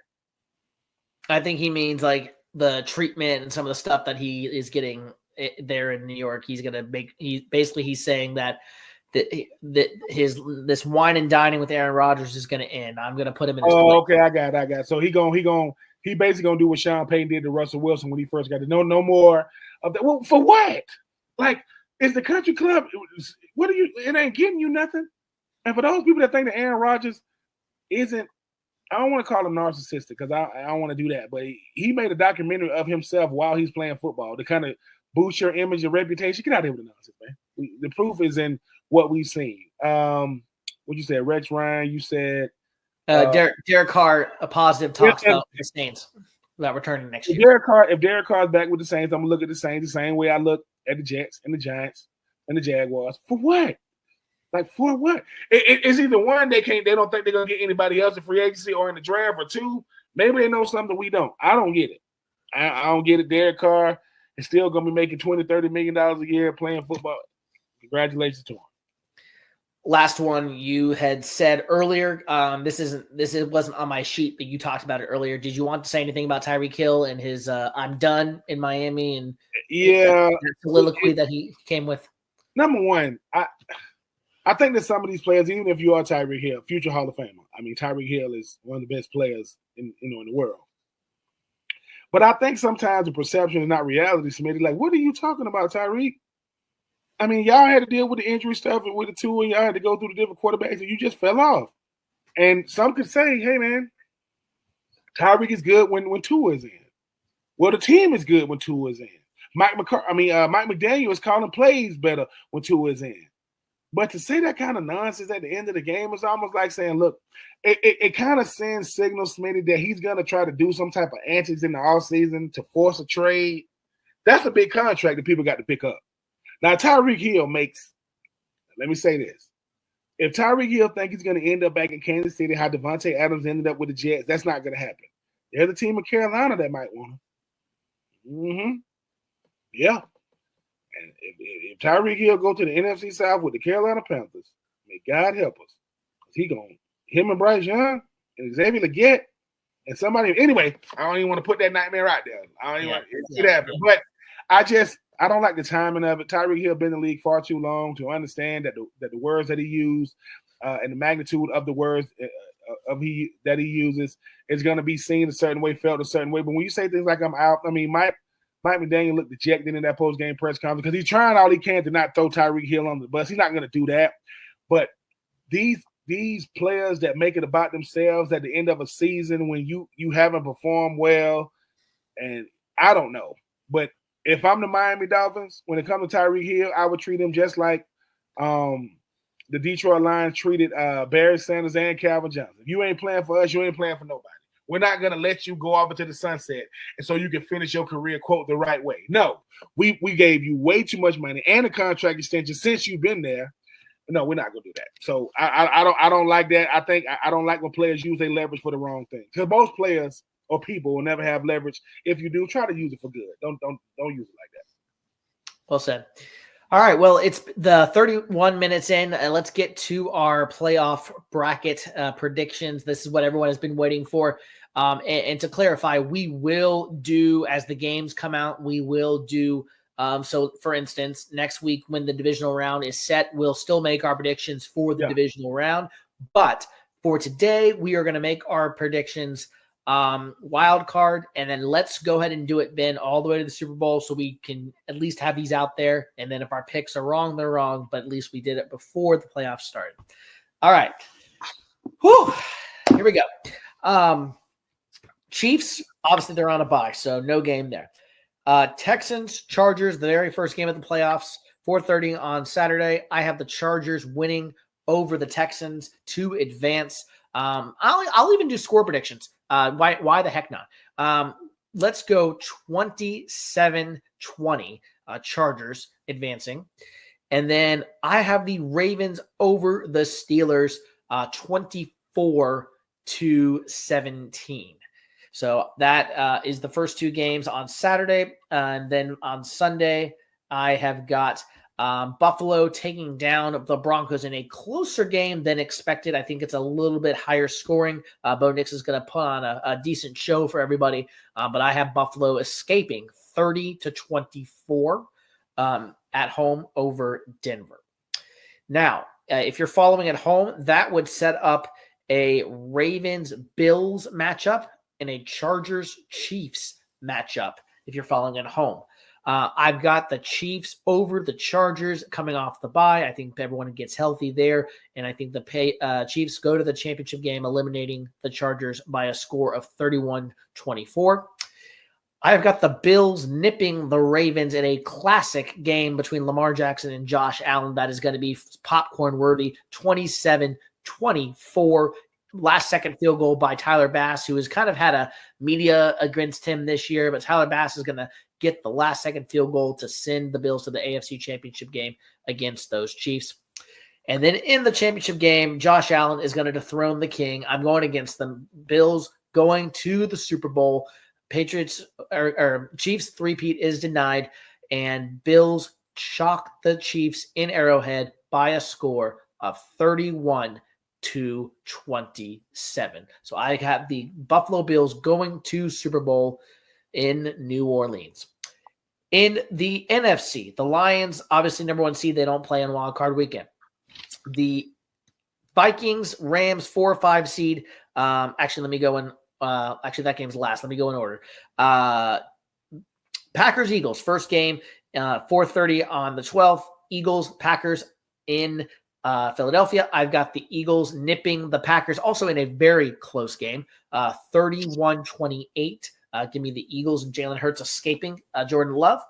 [SPEAKER 1] I think he means like the treatment and some of the stuff that he is getting there in New York. He's going to make, he's saying that this wine and dining with Aaron Rodgers is going to end. I'm going to put him in his place.
[SPEAKER 2] Okay. I got it. So he basically going to do what Sean Payton did to Russell Wilson when he first got to no more of that. Well, for what? Like, is the country club, it ain't getting you nothing. And for those people that think that Aaron Rodgers isn't, I don't want to call him narcissistic because I don't want to do that, but he made a documentary of himself while he's playing football to kind of boost your image and reputation. Get out of here with the nonsense, man. The proof is in what we've seen. What you said, Rex Ryan, you said.
[SPEAKER 1] Derek Carr, a positive talks about the Saints about returning next year.
[SPEAKER 2] If Derek Carr's back with the Saints, I'm going to look at the Saints the same way I look at the Jets and the Giants and the Jaguars. For what? Like, for what? It's either one, they don't think they're going to get anybody else in free agency or in the draft, or two, maybe they know something we don't. I don't get it. I don't get it. Derek Carr is still going to be making $20, $30 million a year playing football. Congratulations to him.
[SPEAKER 1] Last one, you had said earlier, this wasn't on my sheet, but you talked about it earlier. Did you want to say anything about Tyreek Hill and his I'm done in Miami and the soliloquy that he came with?
[SPEAKER 2] Number one, I think that some of these players, even if you are Tyreek Hill, future Hall of Famer, I mean, Tyreek Hill is one of the best players in the world. But I think sometimes the perception is not reality. Smitty, like, what are you talking about, Tyreek? I mean, y'all had to deal with the injury stuff and with the two, and y'all had to go through the different quarterbacks, and you just fell off. And some could say, hey, man, Tyreek is good when Tua is in. Well, the team is good when Tua is in. Mike McDaniel is calling plays better when Tua is in. But to say that kind of nonsense at the end of the game is almost like saying, look, it kind of sends signals, Smitty, that he's going to try to do some type of antics in the offseason to force a trade. That's a big contract that people got to pick up. Now, Tyreek Hill makes, let me say this. If Tyreek Hill thinks he's going to end up back in Kansas City, how Devontae Adams ended up with the Jets, that's not going to happen. There's a team in Carolina that might want him. Mm-hmm. Yeah. And if Tyreek Hill go to the NFC South with the Carolina Panthers, may God help us. Him and Bryce Young and Xavier Legette and somebody. Anyway, I don't even want to put that nightmare out there. I don't even want to see that. But I don't like the timing of it. Tyreek Hill been in the league far too long to understand that the words that he used and the magnitude of the words that he uses is going to be seen a certain way, felt a certain way. But when you say things like "I'm out," I mean, Mike McDaniel looked dejected in that post-game press conference because he's trying all he can to not throw Tyreek Hill on the bus. He's not going to do that. But these players that make it about themselves at the end of a season when you haven't performed well, and I don't know. But if I'm the Miami Dolphins, when it comes to Tyreek Hill, I would treat him just like the Detroit Lions treated Barry Sanders and Calvin Johnson. If you ain't playing for us, you ain't playing for nobody. We're not going to let you go off into the sunset and so you can finish your career, quote, the right way. No, we gave you way too much money and a contract extension since you've been there. No, we're not going to do that. So I don't like that. I don't like when players use their leverage for the wrong thing. Because most players or people will never have leverage. If you do, try to use it for good. Don't use it like that.
[SPEAKER 1] Well said. All right, well, it's the 31 minutes in, and let's get to our playoff bracket predictions. This is what everyone has been waiting for. And to clarify, we will do, as the games come out, we will do, so for instance, next week when the divisional round is set, we'll still make our predictions for the divisional round. But for today, we are going to make our predictions wild card, and then let's go ahead and do it, Ben, all the way to the Super Bowl so we can at least have these out there. And then if our picks are wrong, they're wrong, but at least we did it before the playoffs started. All right. Whew. Here we go. Chiefs, obviously they're on a bye, so no game there. Texans, Chargers, the very first game of the playoffs, 4:30 on Saturday. I have the Chargers winning over the Texans to advance. I'll even do score predictions. Why the heck not? Let's go 27-20 Chargers advancing. And then I have the Ravens over the Steelers 24-17. So that is the first two games on Saturday. And then on Sunday, I have got Buffalo taking down the Broncos in a closer game than expected. I think it's a little bit higher scoring. Bo Nix is going to put on a decent show for everybody. But I have Buffalo escaping 30-24 at home over Denver. Now, if you're following at home, that would set up a Ravens-Bills matchup and a Chargers-Chiefs matchup if you're following at home. I've got the Chiefs over the Chargers coming off the bye. I think everyone gets healthy there, and I think the Chiefs go to the championship game, eliminating the Chargers by a score of 31-24. I've got the Bills nipping the Ravens in a classic game between Lamar Jackson and Josh Allen that is going to be popcorn worthy, 27-24. Last-second field goal by Tyler Bass, who has kind of had a media against him this year, but Tyler Bass is going to get the last-second field goal to send the Bills to the AFC Championship game against those Chiefs. And then in the championship game, Josh Allen is going to dethrone the king. I'm going against them. Bills going to the Super Bowl. Patriots or Chiefs three-peat is denied, and Bills shock the Chiefs in Arrowhead by a score of 31-27. So I have the Buffalo Bills going to Super Bowl in New Orleans. In the NFC, the Lions, obviously number one seed, they don't play on Wild Card Weekend. The Vikings, Rams, 4 or 5 seed. Actually, let me go in. Actually, that game's last. Let me go in order. Packers, Eagles, first game, 4:30 on the 12th. Eagles, Packers in Philadelphia. I've got the Eagles nipping the Packers, also in a very close game, 31-28. Give me the Eagles and Jalen Hurts escaping Jordan Love.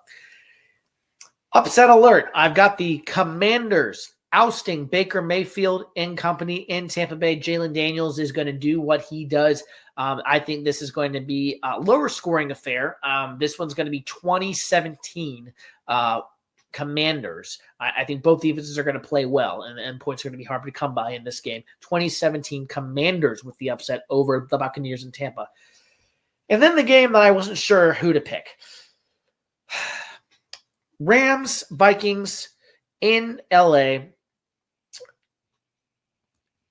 [SPEAKER 1] Upset alert. I've got the Commanders ousting Baker Mayfield and company in Tampa Bay. Jalen Daniels is going to do what he does. I think this is going to be a lower scoring affair. This one's going to be 2017 Commanders. I think both defenses are going to play well, and points are going to be hard to come by in this game. 2017 Commanders with the upset over the Buccaneers in Tampa. And then the game that I wasn't sure who to pick. Rams, Vikings in LA.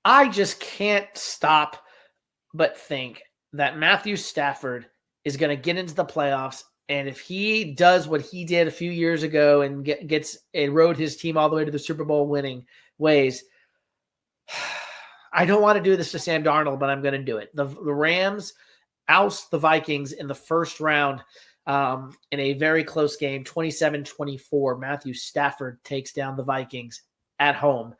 [SPEAKER 1] I just can't stop but think that Matthew Stafford is going to get into the playoffs. And if he does what he did a few years ago and gets and rode his team all the way to the Super Bowl winning ways, I don't want to do this to Sam Darnold, but I'm going to do it. The Rams oust the Vikings in the first round in a very close game, 27-24. Matthew Stafford takes down the Vikings at home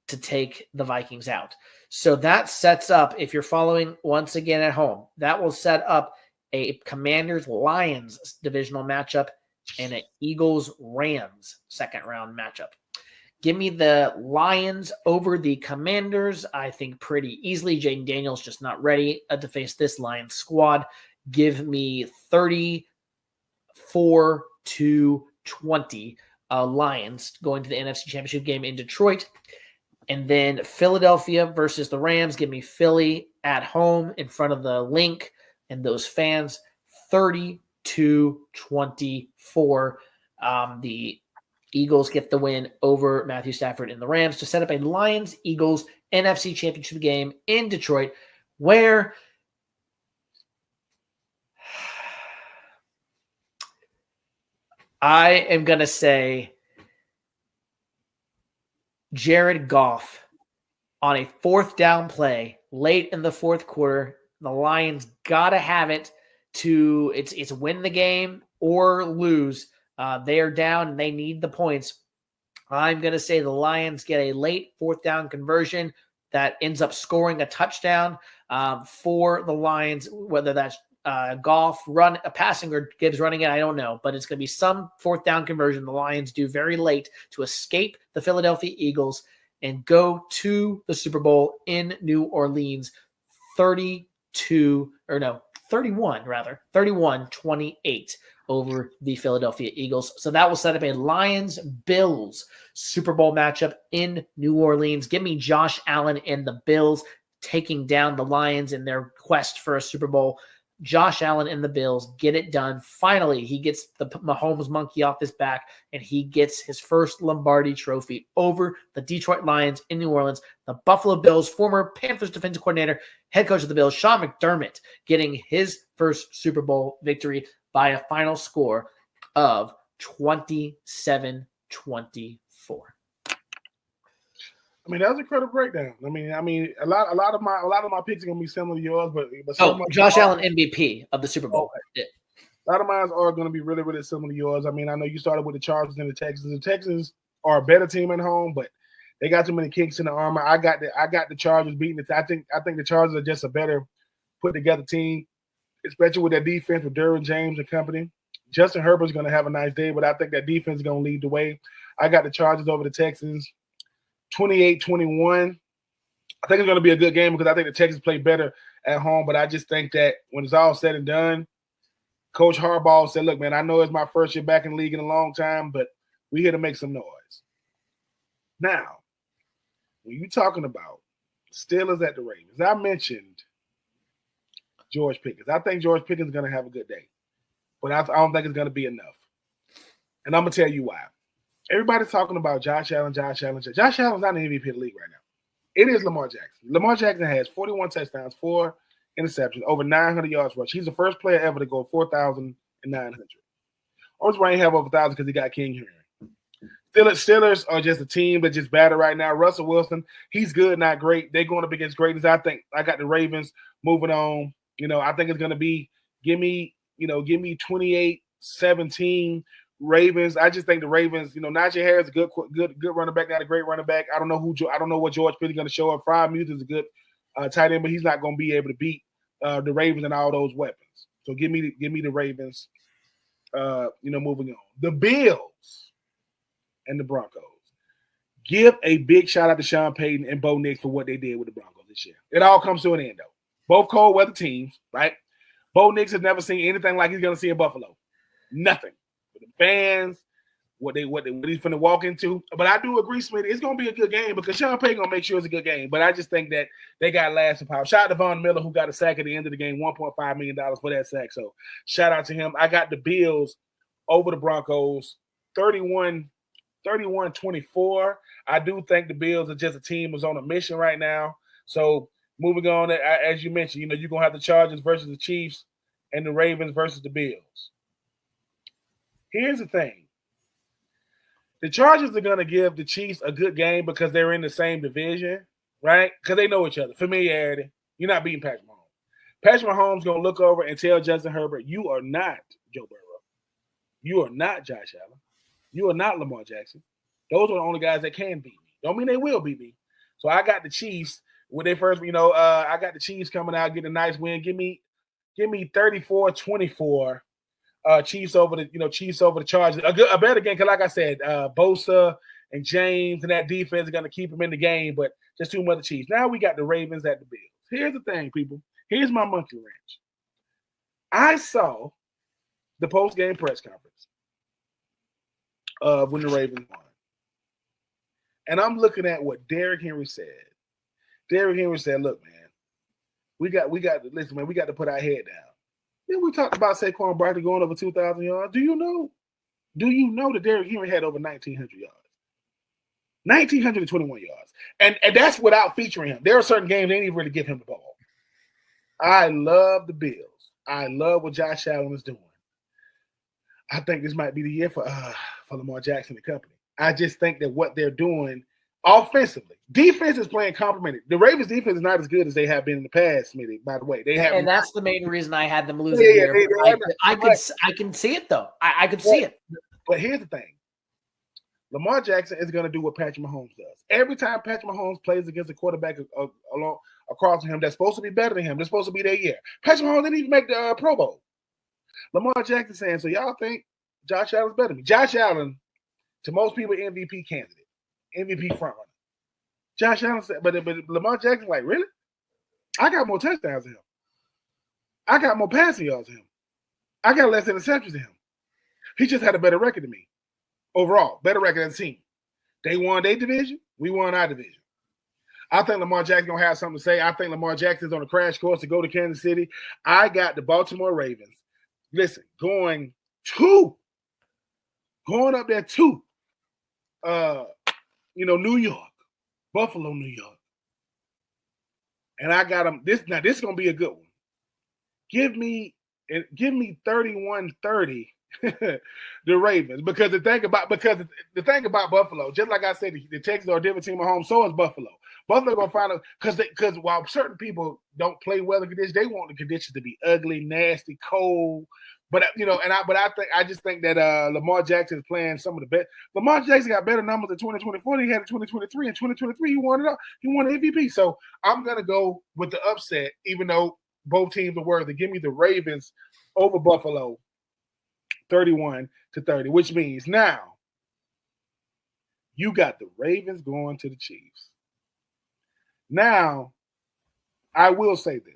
[SPEAKER 1] to take the Vikings out. So that sets up, if you're following once again at home, that will set up a Commanders-Lions divisional matchup and an Eagles-Rams second round matchup. Give me the Lions over the Commanders, I think pretty easily. Jaden Daniels just not ready to face this Lions squad. Give me 34-20 Lions going to the NFC Championship game in Detroit. And then Philadelphia versus the Rams. Give me Philly at home in front of the Link and those fans. 30-24. The Eagles get the win over Matthew Stafford and the Rams to set up a Lions-Eagles NFC Championship game in Detroit, where I am going to say Jared Goff on a fourth down play late in the fourth quarter. The Lions got to have it to it's win the game or lose. They are down and they need the points. I'm going to say the Lions get a late fourth down conversion that ends up scoring a touchdown for the Lions, whether that's Goff run a passing or Gibbs running it, I don't know, but it's going to be some fourth down conversion the Lions do very late to escape the Philadelphia Eagles and go to the Super Bowl in New Orleans 31-28 over the Philadelphia Eagles. So that will set up a Lions-Bills Super Bowl matchup in New Orleans. Give me Josh Allen and the Bills taking down the Lions in their quest for a Super Bowl. Josh Allen and the Bills get it done. Finally, he gets the Mahomes monkey off his back, and he gets his first Lombardi trophy over the Detroit Lions in New Orleans. The Buffalo Bills, former Panthers defensive coordinator, head coach of the Bills, Sean McDermott, getting his first Super Bowl victory by a final score of 27-24.
[SPEAKER 2] I mean, that was a incredible breakdown. I mean, a lot of my picks are gonna be similar to yours, but
[SPEAKER 1] Josh Allen MVP of the Super Bowl.
[SPEAKER 2] Okay. Yeah. A lot of mine are going to be really, really similar to yours. I mean, I know you started with the Chargers and the Texans. The Texans are a better team at home, but they got too many kinks in the armor. I got the Chargers beating it. I think the Chargers are just a better put together team, especially with their defense with Derwin James and company. Justin Herbert's going to have a nice day, but I think that defense is going to lead the way. I got the Chargers over the Texans. 28-21. I think it's going to be a good game because I think the Texans play better at home, but I just think that when it's all said and done, Coach Harbaugh said, look, man, I know it's my first year back in the league in a long time, but we're here to make some noise. Now, when you're talking about Steelers at the Ravens, I mentioned George Pickens. I think George Pickens is going to have a good day, but I don't think it's going to be enough. And I'm going to tell you why. Everybody's talking about Josh Allen. Josh Allen's not the MVP of the league right now. It is Lamar Jackson. Lamar Jackson has 41 touchdowns, 4 interceptions, over 900 yards rush. He's the first player ever to go 4,900. Only why he have over 1,000 because he got King Henry. Steelers are just a team that's just better right now. Russell Wilson, he's good, not great. They're going up against greatness. I think I got the Ravens moving on. I think it's going to be give me 28-17. Ravens. I just think the Ravens. Najee Harris is a good running back, not a great running back. I don't know what George Pitt's going to show up. Freiermuth is a good tight end, but he's not going to be able to beat the Ravens and all those weapons. So give me the Ravens. Moving on. The Bills and the Broncos. Give a big shout out to Sean Payton and Bo Nix for what they did with the Broncos this year. It all comes to an end though. Both cold weather teams, right? Bo Nix has never seen anything like he's going to see in Buffalo. Nothing. The fans, what he's going to walk into. But I do agree, Smith, it's going to be a good game because Sean Payton going to make sure it's a good game. But I just think that they got lasting power. Shout out to Von Miller, who got a sack at the end of the game, $1.5 million for that sack. So shout out to him. I got the Bills over the Broncos 31-24. I do think the Bills are just a team who's on a mission right now. So moving on, as you mentioned, you're going to have the Chargers versus the Chiefs and the Ravens versus the Bills. Here's the thing. The Chargers are going to give the Chiefs a good game because they're in the same division, right? Because they know each other. Familiarity. You're not beating Patrick Mahomes. Patrick Mahomes going to look over and tell Justin Herbert, you are not Joe Burrow. You are not Josh Allen. You are not Lamar Jackson. Those are the only guys that can beat me. Don't mean they will beat me. So I got the Chiefs when they first, I got the Chiefs coming out, get a nice win. Give me 34-24. Chiefs over the Chargers. A better game because, like I said, Bosa and James and that defense are going to keep them in the game, but just too much Chiefs. Now we got the Ravens at the Bills. Here's the thing, people. Here's my monkey wrench. I saw the post-game press conference when the Ravens won. And I'm looking at what Derrick Henry said. Derrick Henry said, look, man, we got to listen, man, we got to put our head down. Then we talked about Saquon Barkley going over 2,000 yards. Do you know that Derrick Henry had over 1,900 yards? 1,921 yards. And that's without featuring him. There are certain games they didn't even really give him the ball. I love the Bills. I love what Josh Allen is doing. I think this might be the year for Lamar Jackson and company. I just think that what they're doing offensively, defense is playing complementary. The Ravens defense is not as good as they have been in the past, Smitty, by the way.
[SPEAKER 1] And that's the main reason I had them losing here. I can see it, though. I could see it.
[SPEAKER 2] But here's the thing. Lamar Jackson is going to do what Patrick Mahomes does. Every time Patrick Mahomes plays against a quarterback across from him that's supposed to be better than him, that's supposed to be their year. Patrick Mahomes didn't even make the Pro Bowl. Lamar Jackson saying, so y'all think Josh Allen's better than me? Josh Allen, to most people, MVP candidate, MVP frontrunner. Josh Allen said, but Lamar Jackson like, really? I got more touchdowns than him. I got more passing yards than him. I got less interceptions than him. He just had a better record than me. Overall, better record as a team. They won their division. We won our division. I think Lamar Jackson's going to have something to say. I think Lamar Jackson's on a crash course to go to Kansas City. I got the Baltimore Ravens. Listen, going up there to, New York, Buffalo, New York. And I got them. This is going to be a good one. Give me 31-30. The Ravens, because the thing about Buffalo, just like I said, the Texans are a different team at home. So is Buffalo. Buffalo gonna find out because while certain people don't play weather conditions, they want the conditions to be ugly, nasty, cold. But I just think that Lamar Jackson is playing some of the best. Lamar Jackson got better numbers in 2024 than he had in 2023. In 2023, he won it up. He won the MVP. So I'm gonna go with the upset, even though both teams are worthy. Give me the Ravens over Buffalo. 31-30, which means now you got the Ravens going to the Chiefs. Now, I will say this.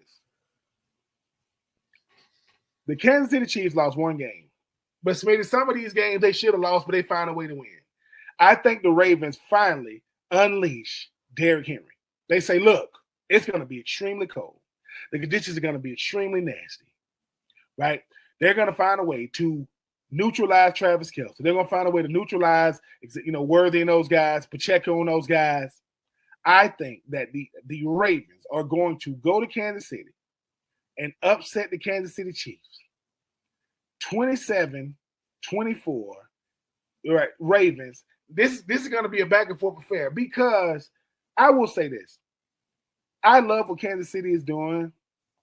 [SPEAKER 2] The Kansas City Chiefs lost one game. But Smitty, some of these games they should have lost, but they found a way to win. I think the Ravens finally unleash Derrick Henry. They say, look, it's going to be extremely cold. The conditions are going to be extremely nasty, right? They're going to find a way to neutralize Travis Kelce. They're going to find a way to neutralize, Worthy and those guys, Pacheco and those guys. I think that the Ravens are going to go to Kansas City and upset the Kansas City Chiefs. 27-24. Right, Ravens. This is going to be a back and forth affair because I will say this. I love what Kansas City is doing.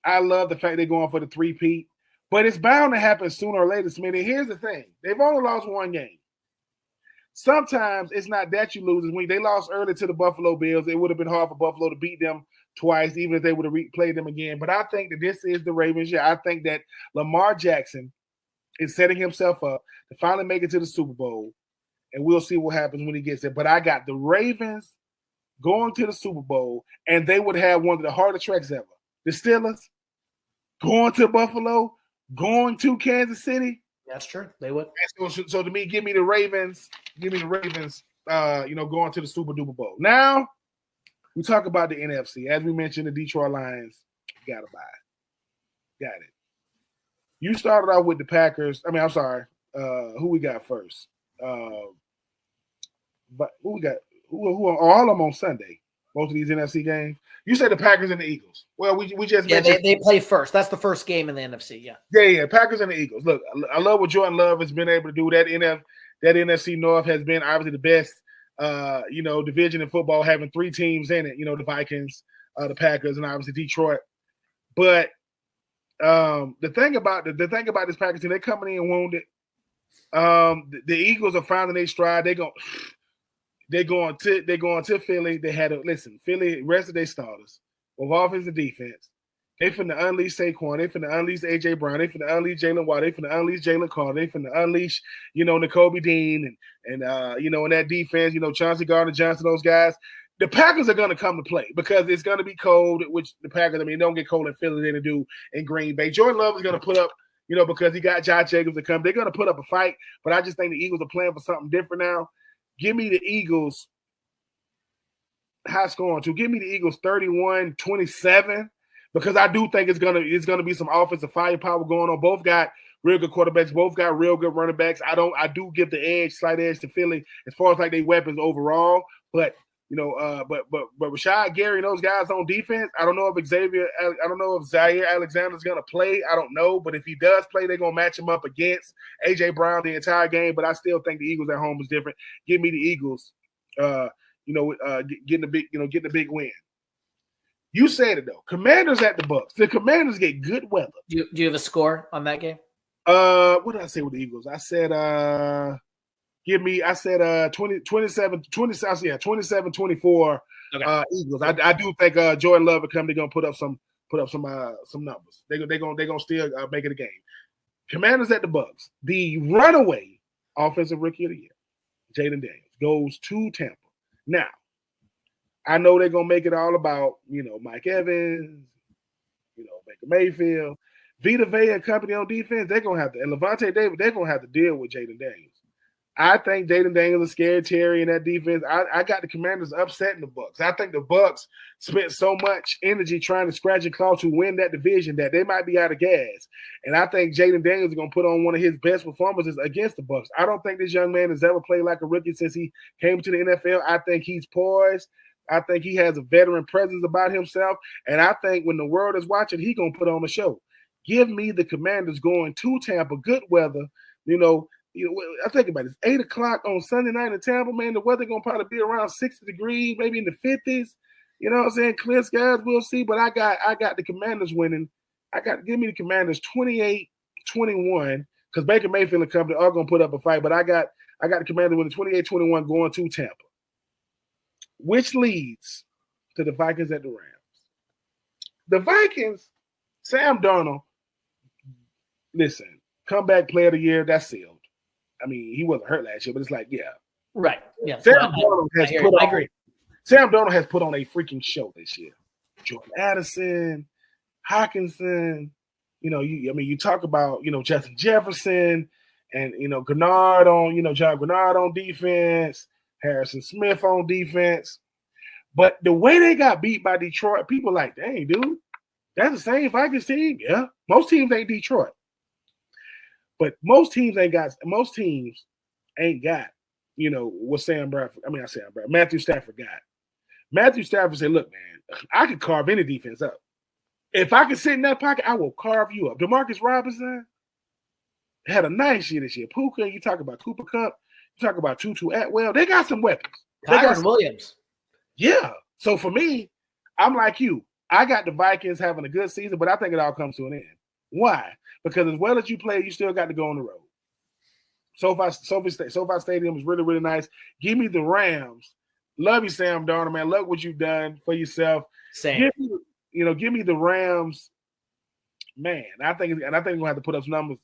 [SPEAKER 2] I love the fact they're going for the three-peat. But it's bound to happen sooner or later, Smitty. Here's the thing. They've only lost one game. Sometimes it's not that you lose. When they lost early to the Buffalo Bills, it would have been hard for Buffalo to beat them twice, even if they would have played them again. But I think that this is the Ravens year. I think that Lamar Jackson is setting himself up to finally make it to the Super Bowl, and we'll see what happens when he gets there. But I got the Ravens going to the Super Bowl, and they would have one of the hardest treks ever. The Steelers going to Buffalo, going to Kansas City.
[SPEAKER 1] That's true. They would.
[SPEAKER 2] So to me, give me the Ravens. Give me the Ravens. Going to the Super Duper Bowl. Now we talk about the NFC. As we mentioned, the Detroit Lions got to buy. Got it. You started out with the Packers. Who we got first? But who we got? Who are all of them on Sunday? Most of these NFC games. You said the Packers and the Eagles. Well, we just mentioned
[SPEAKER 1] they play first. That's the first game in the NFC. Yeah.
[SPEAKER 2] Yeah. Packers and the Eagles. Look, I love what Jordan Love has been able to do. That NFC North has been obviously the best, division in football, having 3 teams in it. You know, the Vikings, the Packers, and obviously Detroit. But the thing about this Packers team, they're coming in wounded. The Eagles are finding their stride. They're going to Philly. They had Philly rested their starters with offense and defense. They finna unleash Saquon. They finna unleash AJ Brown. They finna unleash Jalen Watt. They finna unleash Jalen Carter. They finna unleash, N'Kobe Dean and in that defense, Chauncey Gardner-Johnson, those guys. The Packers are going to come to play because it's going to be cold, which the Packers, don't get cold in Philly than they do in Green Bay. Jordan Love is going to put up, because he got Josh Jacobs to come. They're going to put up a fight, but I just think the Eagles are playing for something different now. Give me the Eagles high scoring too. Give me the Eagles 31-27 because I do think it's gonna be some offensive firepower going on. Both got real good quarterbacks. Both got real good running backs. I do give the slight edge to Philly as far as like their weapons overall. But but Rashad Gary and those guys on defense, I don't know if Zaire Alexander's gonna play. I don't know, but if he does play, they're gonna match him up against AJ Brown the entire game. But I still think the Eagles at home is different. Give me the Eagles, getting the big win. You said it though. Commanders at the Bucks. The Commanders get good weather.
[SPEAKER 1] Do you have a score on that game?
[SPEAKER 2] What did I say with the Eagles? I said 27-24
[SPEAKER 1] Okay.
[SPEAKER 2] Eagles. I do think Jordan Love will come. They're gonna put up some numbers. They're gonna still make it a game. Commanders at the Bucks. The runaway offensive rookie of the year, Jaden Daniels, goes to Tampa. Now, I know they're gonna make it all about Mike Evans, Baker Mayfield, Vita Vea and company on defense. They're gonna have to, and Levante David. They're gonna have to deal with Jaden Daniels. I think Jaden Daniels is scared Terry in that defense. I got the Commanders upsetting the Bucks. I think the Bucks spent so much energy trying to scratch and claw to win that division that they might be out of gas. And I think Jaden Daniels is going to put on one of his best performances against the Bucks. I don't think this young man has ever played like a rookie since he came to the NFL. I think he's poised. I think he has a veteran presence about himself. And I think when the world is watching, he's going to put on a show. Give me the Commanders going to Tampa, good weather, I think about it. It's 8:00 on Sunday night in Tampa, man. The weather gonna probably be around 60 degrees, maybe in the 50s. You know what I'm saying? Clear skies, we'll see. But I got the Commanders winning. Give me the Commanders 28-21 because Baker Mayfield and company are gonna put up a fight. But I got the Commanders winning 28-21 going to Tampa, which leads to the Vikings at the Rams. The Vikings, Sam Darnold. Listen, comeback player of the year. That's sealed. I mean, he wasn't hurt last year, but it's like, yeah.
[SPEAKER 1] Right. Yeah.
[SPEAKER 2] Sam Darnold has put on a freaking show this year. Jordan Addison, Hawkinson, you talk about, Justin Jefferson and, John Grenard on defense, Harrison Smith on defense. But the way they got beat by Detroit, people like, dang, dude, that's the same Vikings team. Yeah. Most teams ain't Detroit. But most teams ain't got what Matthew Stafford got. Matthew Stafford said, look, man, I could carve any defense up. If I could sit in that pocket, I will carve you up. Demarcus Robinson had a nice year this year. Puka, you talk about Cooper Kupp, you talk about Tutu Atwell. They got some weapons.
[SPEAKER 1] Kyron Williams.
[SPEAKER 2] Yeah. So for me, I'm like you. I got the Vikings having a good season, but I think it all comes to an end. Why? Because as well as you play, you still got to go on the road. SoFi Stadium is really, really nice. Give me the Rams. Love you, Sam Darnold, man. Love what you've done for yourself.
[SPEAKER 1] Same.
[SPEAKER 2] Give me the Rams. Man, I think we're gonna have to put up some numbers.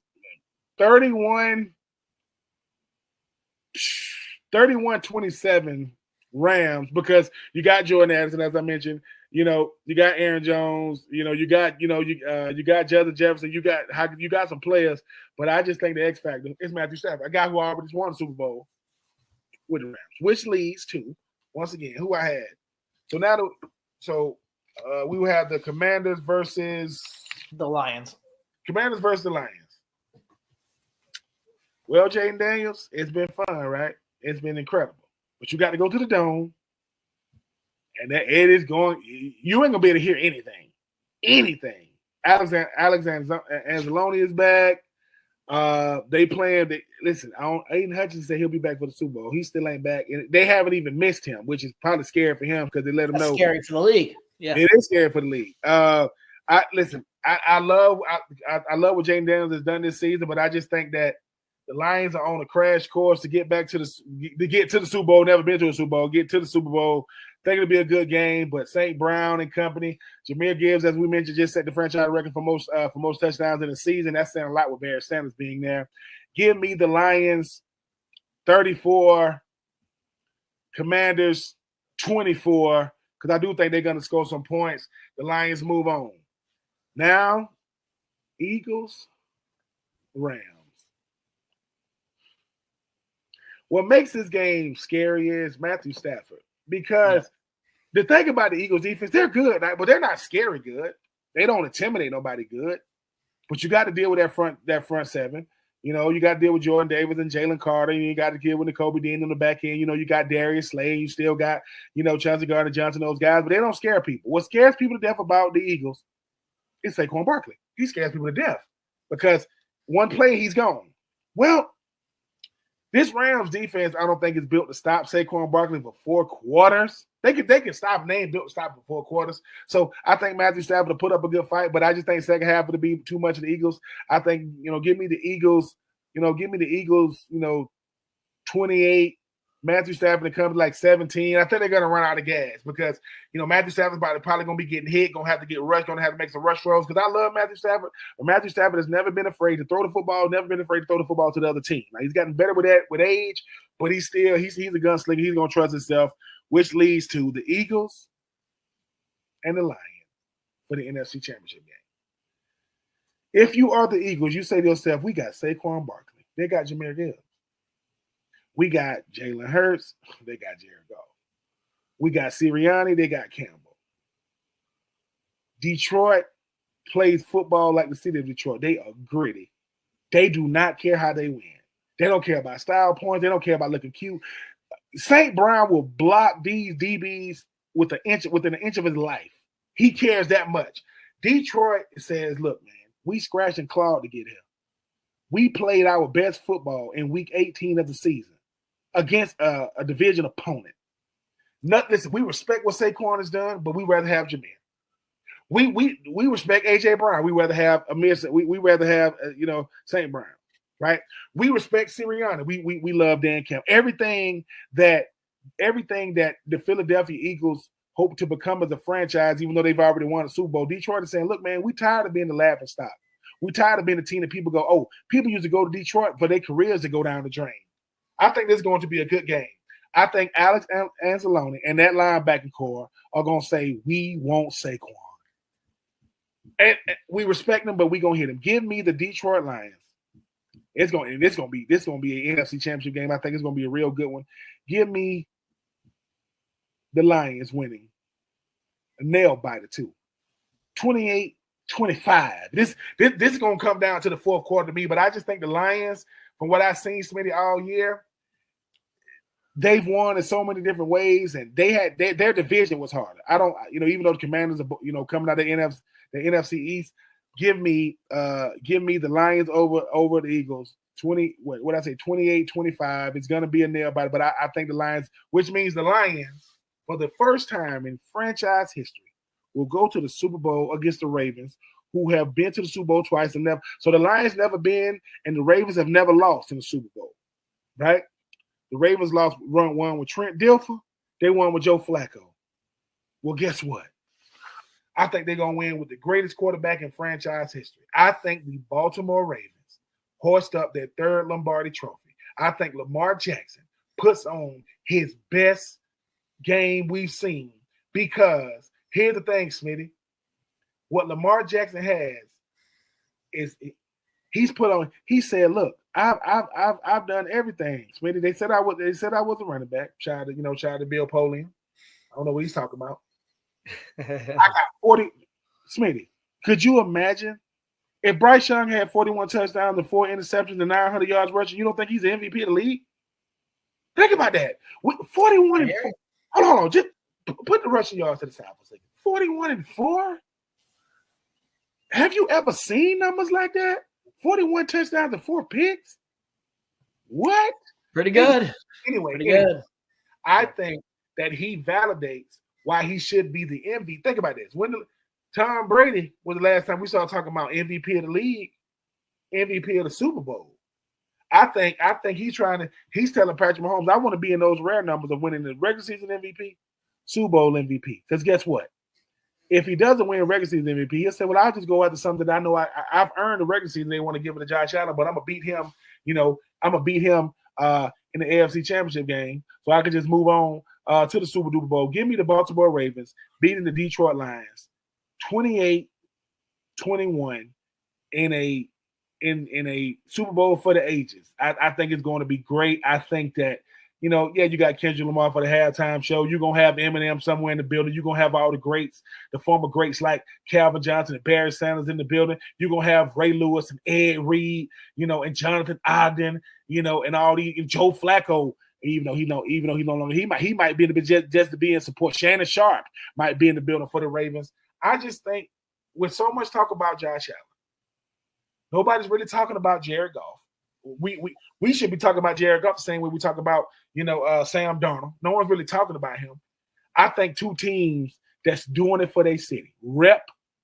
[SPEAKER 2] 31-27 Rams because you got Jordan Addison, as I mentioned. You got Aaron Jones. You got Justin Jefferson. You got some players, but I just think the X factor is Matthew Stafford, a guy who already won the Super Bowl with the Rams, which leads to once again who I had. We will have the Commanders versus
[SPEAKER 1] the Lions.
[SPEAKER 2] Commanders versus the Lions. Well, Jaden Daniels, it's been fun, right? It's been incredible. But you got to go to the Dome, and that it is going. You ain't gonna be able to hear anything. Anything. Alexander Anzalone is back. They playing. Listen, Aiden Hutchinson said he'll be back for the Super Bowl. He still ain't back, and they haven't even missed him, which is probably scary for him because they let him know.
[SPEAKER 1] Scary for the league. Yeah,
[SPEAKER 2] it is scary for the league. I love what Jaden Daniels has done this season, but I just think that the Lions are on a crash course to get to the Super Bowl. Never been to a Super Bowl. Get to the Super Bowl. Think it'll be a good game, but St. Brown and company, Jahmyr Gibbs, as we mentioned, just set the franchise record for most touchdowns in the season. That's saying a lot with Barry Sanders being there. Give me the Lions 34, Commanders 24, because I do think they're going to score some points. The Lions move on. Now, Eagles, Rams. What makes this game scary is Matthew Stafford, because the thing about the Eagles defense, they're good, but they're not scary good. They don't intimidate nobody good. But you got to deal with that front seven. You know, you got to deal with Jordan Davis and Jalen Carter. You got to deal with Nakobe Dean on the back end. You know, you got Darius Slay. You still got, Chauncey Gardner-Johnson, those guys. But they don't scare people. What scares people to death about the Eagles is Saquon Barkley. He scares people to death because one play, he's gone. Well, this Rams defense, I don't think is built to stop Saquon Barkley for 4 quarters. They can stop him. They ain't built to stop for 4 quarters. So I think Matthew Stafford will put up a good fight, but I just think second half will be too much of the Eagles. I think, give me the Eagles, 28. Matthew Stafford comes like 17. I think they're going to run out of gas because, Matthew Stafford's probably going to be getting hit, going to have to get rushed, going to have to make some rush throws because I love Matthew Stafford. But Matthew Stafford has never been afraid to throw the football, never been afraid to throw the football to the other team. Now, he's gotten better with that with age, but he's a gunslinger. He's going to trust himself, which leads to the Eagles and the Lions for the NFC Championship game. If you are the Eagles, you say to yourself, we got Saquon Barkley. They got Jahmyr Gibbs. We got Jalen Hurts. They got Jared Goff. We got Sirianni. They got Campbell. Detroit plays football like the city of Detroit. They are gritty. They do not care how they win. They don't care about style points. They don't care about looking cute. St. Brown will block these DBs within an inch of his life. He cares that much. Detroit says, look, man, we scratched and clawed to get here. We played our best football in week 18 of the season against a division opponent. Listen, we respect what Saquon has done, but we'd rather have Jahmyr. We respect A.J. Brown. We'd rather have Amir. We rather have St. Brown, right? We respect Sirianni. We love Dan Campbell. Everything that the Philadelphia Eagles hope to become as a franchise, even though they've already won a Super Bowl, Detroit is saying, look, man, we tired of being the laughing stock. We tired of being a team that people go, oh, people used to go to Detroit for their careers to go down the drain. I think this is going to be a good game. I think Alex Anzalone and that linebacking core are going to say, we want Saquon. And we respect them, but we're going to hit them. Give me the Detroit Lions. This going to be an NFC Championship game. I think it's going to be a real good one. Give me the Lions winning. A nail biter, too. 28-25. This is going to come down to the fourth quarter to me, but I just think the Lions, from what I've seen Smitty all year, they've won in so many different ways, and their division was harder. Even though the Commanders are coming out of the NFC East, give me the Lions over the Eagles. 28-25. It's going to be a nail biter, but I think the Lions, which means the Lions, for the first time in franchise history, will go to the Super Bowl against the Ravens, who have been to the Super Bowl twice and never. So the Lions never been, and the Ravens have never lost in the Super Bowl, right? The Ravens won with Trent Dilfer. They won with Joe Flacco. Well, guess what? I think they're going to win with the greatest quarterback in franchise history. I think the Baltimore Ravens hoist up their 3rd Lombardi trophy. I think Lamar Jackson puts on his best game we've seen because here's the thing, Smitty. What Lamar Jackson has is he said, look, I've done everything, Smitty. They said I was a running back. Shout out to Bill Polian. I don't know what he's talking about. I got 40. Smitty, could you imagine If Bryce Young had 41 touchdowns and 4 interceptions and 900 yards rushing, you don't think he's the MVP of the league? Think about that. 41 and 4. Hold on. Just put the rushing yards to the side for a second. 41 and 4? Have you ever seen numbers like that? 41 touchdowns and 4 picks? What?
[SPEAKER 1] Pretty good.
[SPEAKER 2] Anyway,
[SPEAKER 1] good.
[SPEAKER 2] I think that he validates why he should be the MVP. Think about this. When Tom Brady was the last time we saw talking about MVP of the league, MVP of the Super Bowl. I think he's telling Patrick Mahomes, I want to be in those rare numbers of winning the regular season MVP, Super Bowl MVP. Because guess what? If he doesn't win regular season MVP, he'll say, well, I'll just go after something that I know I've earned the regular season. They want to give it to Josh Allen, but I'm going to beat him, in the AFC Championship game, so I can just move on to the Super Duper Bowl. Give me the Baltimore Ravens beating the Detroit Lions 28-21 in a Super Bowl for the ages. I think it's going to be great. I think that, you got Kendrick Lamar for the halftime show. You're going to have Eminem somewhere in the building. You're going to have all the greats, the former greats like Calvin Johnson and Barry Sanders in the building. You're going to have Ray Lewis and Ed Reed, and Jonathan Ogden, and all these, and Joe Flacco, even though he no longer, he might be in the just to be in support. Shannon Sharp might be in the building for the Ravens. I just think with so much talk about Josh Allen, nobody's really talking about Jared Goff. We should be talking about Jared Goff the same way we talk about, Sam Darnold. No one's really talking about him. I think two teams that's doing it for their city. Rep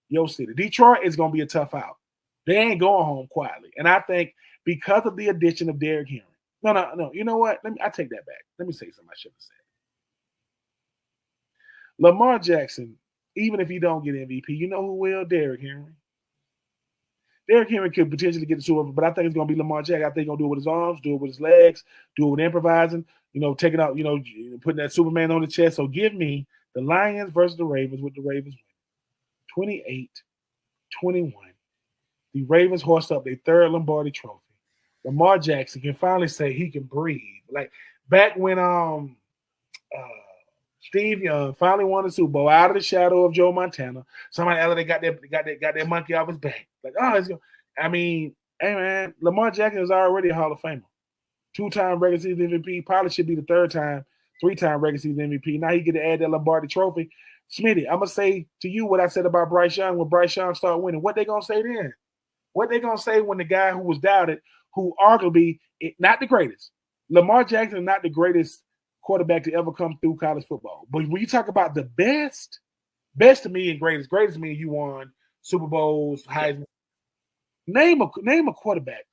[SPEAKER 2] your city. Detroit is going to be a tough out. They ain't going home quietly. And I think because of the addition of Derrick Henry. No. You know what? I take that back. Let me say something I shouldn't have said. Lamar Jackson, even if he don't get MVP, you know who will? Derrick Henry. Derrick Henry could potentially get the Super Bowl, but I think it's going to be Lamar Jackson. I think he's going to do it with his arms, do it with his legs, do it with improvising, taking out, putting that Superman on the chest. So give me the Lions versus the Ravens with the Ravens winning 28-21. The Ravens hoist up their third Lombardi trophy. Lamar Jackson can finally say he can breathe. Like back when Steve Young finally won the Super Bowl out of the shadow of Joe Montana. Somebody else got that monkey off his back. Like, hey man, Lamar Jackson is already a Hall of Famer. 2-time regular season MVP, probably should be the 3-time regular season MVP. Now he get to add that Lombardi trophy. Smitty, I'm gonna say to you what I said about Bryce Young when Bryce Young started winning. What they gonna say then? What they gonna say when the guy who was doubted, who arguably not the greatest, Lamar Jackson is not the greatest quarterback to ever come through college football. But when you talk about the best to me and greatest to me, you won Super Bowls, Heisman. Name a quarterback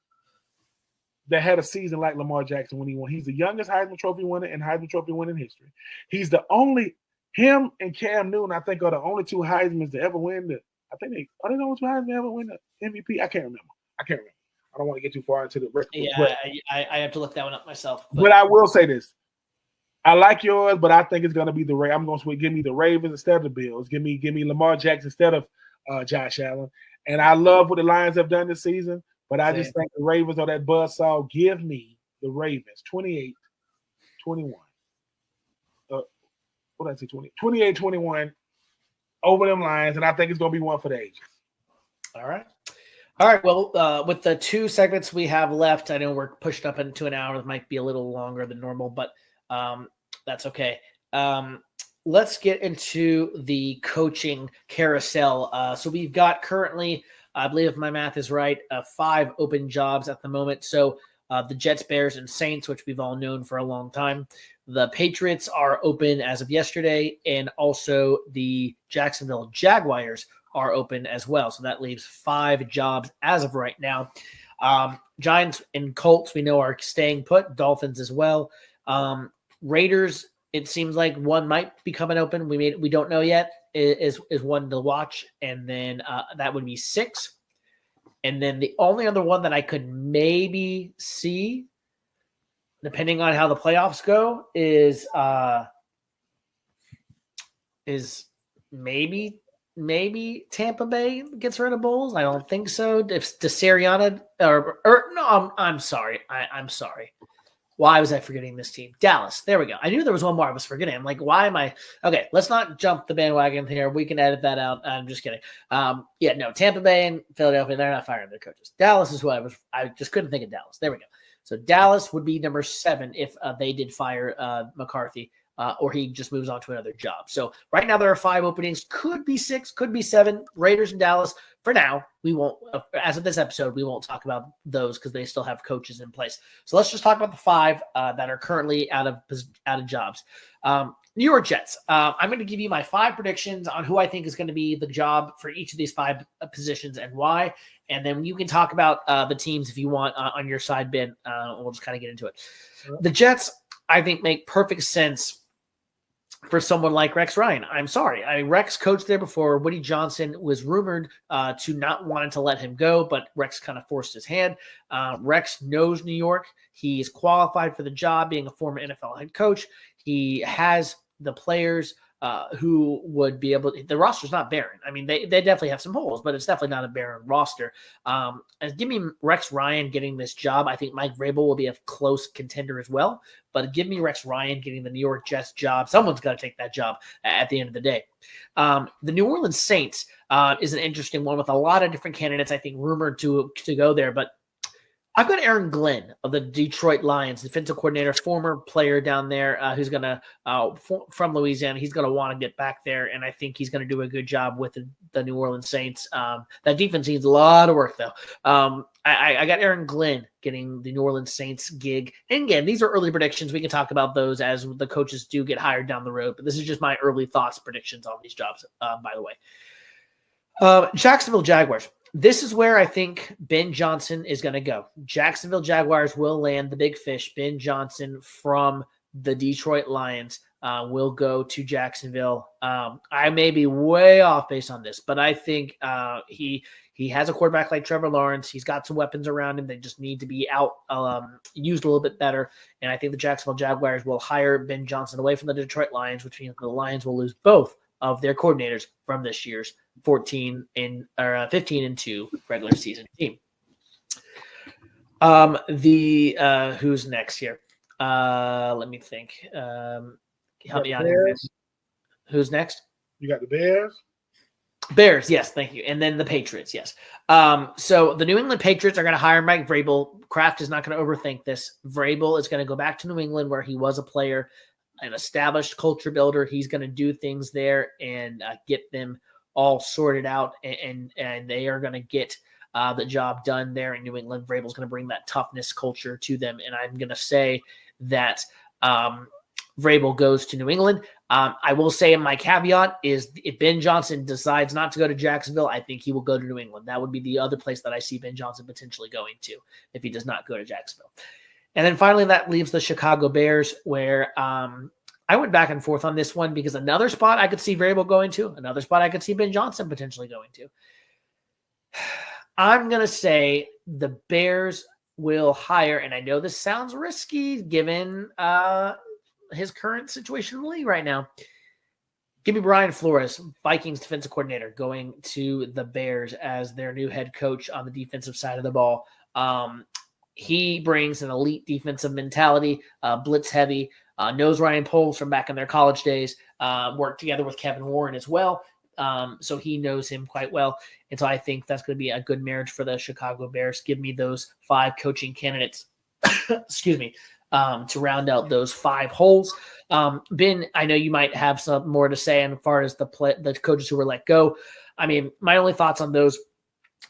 [SPEAKER 2] that had a season like Lamar Jackson when he won. He's the youngest Heisman Trophy winner in Heisman Trophy winning history. He's the only, him and Cam Newton, I think, are the only two Heismans to ever win are they the only two Heisman to ever win the MVP? I can't remember. I don't want to get too far into the record.
[SPEAKER 1] Yeah, I have to look that one up myself.
[SPEAKER 2] But I will say this. I like yours, but I think it's going to be I'm going to give me the Ravens instead of the Bills. Give me Lamar Jackson instead of Josh Allen. And I love what the Lions have done this season, but I just think the Ravens are that buzzsaw. Give me the Ravens 28-21. What did I say? 28-21 over them Lions, and I think it's going to be one for the ages.
[SPEAKER 1] All right. Well, with the 2 segments we have left, I know we're pushed up into an hour. It might be a little longer than normal, but that's okay. Let's get into the coaching carousel. So we've got currently, I believe if my math is right, 5 open jobs at the moment. So the Jets, Bears, and Saints, which we've all known for a long time. The Patriots are open as of yesterday, and also the Jacksonville Jaguars are open as well. So that leaves 5 jobs as of right now. Giants and Colts, we know, are staying put. Dolphins as well. Raiders, it seems like one might be coming open. We don't know yet. Is one to watch, and then that would be 6. And then the only other one that I could maybe see, depending on how the playoffs go, is maybe Tampa Bay gets rid of Bowles. I don't think so. If Sirianni or no, I'm sorry. I'm sorry. Why was I forgetting this team? Dallas. There we go. I knew there was one more I was forgetting. I'm like, why am I? Okay, let's not jump the bandwagon here. We can edit that out. I'm just kidding. Tampa Bay and Philadelphia, they're not firing their coaches. Dallas is who I just couldn't think of Dallas. There we go. So Dallas would be number 7 if they did fire McCarthy. Or he just moves on to another job. So right now there are 5 openings. Could be 6, could be 7. Raiders and Dallas. For now, we won't. As of this episode, we won't talk about those because they still have coaches in place. So let's just talk about the 5 that are currently out of jobs. New York Jets. I'm going to give you my 5 predictions on who I think is going to be the job for each of these 5 positions and why. And then you can talk about the teams if you want on your side, Ben. We'll just kind of get into it. The Jets, I think, make perfect sense for someone like Rex Ryan. I'm sorry. Rex coached there before. Woody Johnson was rumored to not want to let him go, but Rex kind of forced his hand. Rex knows New York. He's qualified for the job, being a former NFL head coach. He has the players who would be able – the roster's not barren. I mean, they definitely have some holes, but it's definitely not a barren roster. And give me Rex Ryan getting this job. I think Mike Vrabel will be a close contender as well, but give me Rex Ryan getting the New York Jets job. Someone's got to take that job at the end of the day. The New Orleans Saints is an interesting one with a lot of different candidates, I think, rumored to go there, but I've got Aaron Glenn of the Detroit Lions, defensive coordinator, former player down there who's going to, from Louisiana, he's going to want to get back there, and I think he's going to do a good job with the New Orleans Saints. That defense needs a lot of work, though. I got Aaron Glenn getting the New Orleans Saints gig. And again, these are early predictions. We can talk about those as the coaches do get hired down the road, but this is just my early thoughts, predictions on these jobs, by the way. Jacksonville Jaguars. This is where I think Ben Johnson is going to go. Jacksonville Jaguars will land the big fish. Ben Johnson from the Detroit Lions will go to Jacksonville. I may be way off based on this, but I think he has a quarterback like Trevor Lawrence. He's got some weapons around him. They just need to be used a little bit better. And I think the Jacksonville Jaguars will hire Ben Johnson away from the Detroit Lions, which means the Lions will lose both of their coordinators from this year's 15-2 regular season team. Who's next here? Let me think. Help me out here. Who's next?
[SPEAKER 2] You got the Bears.
[SPEAKER 1] Bears, yes, thank you. And then the Patriots, yes. So the New England Patriots are going to hire Mike Vrabel. Kraft is not going to overthink this. Vrabel is going to go back to New England where he was a player, an established culture builder. He's going to do things there and get them all sorted out, and they are going to get the job done there in New England. Vrabel's going to bring that toughness culture to them, and I'm going to say that Vrabel goes to New England. I will say my caveat is if Ben Johnson decides not to go to Jacksonville, I think he will go to New England. That would be the other place that I see Ben Johnson potentially going to if he does not go to Jacksonville. And then finally, that leaves the Chicago Bears, where I went back and forth on this one because another spot I could see Vrabel going to, another spot I could see Ben Johnson potentially going to. I'm going to say the Bears will hire, and I know this sounds risky given his current situation in the league right now. Give me Brian Flores, Vikings defensive coordinator, going to the Bears as their new head coach on the defensive side of the ball. He brings an elite defensive mentality, blitz heavy, knows Ryan Poles from back in their college days, worked together with Kevin Warren as well. So he knows him quite well. And so I think that's going to be a good marriage for the Chicago Bears. Give me those 5 coaching candidates, excuse me, to round out those 5 holes. Ben, I know you might have some more to say as far as the coaches who were let go. I mean, my only thoughts on those,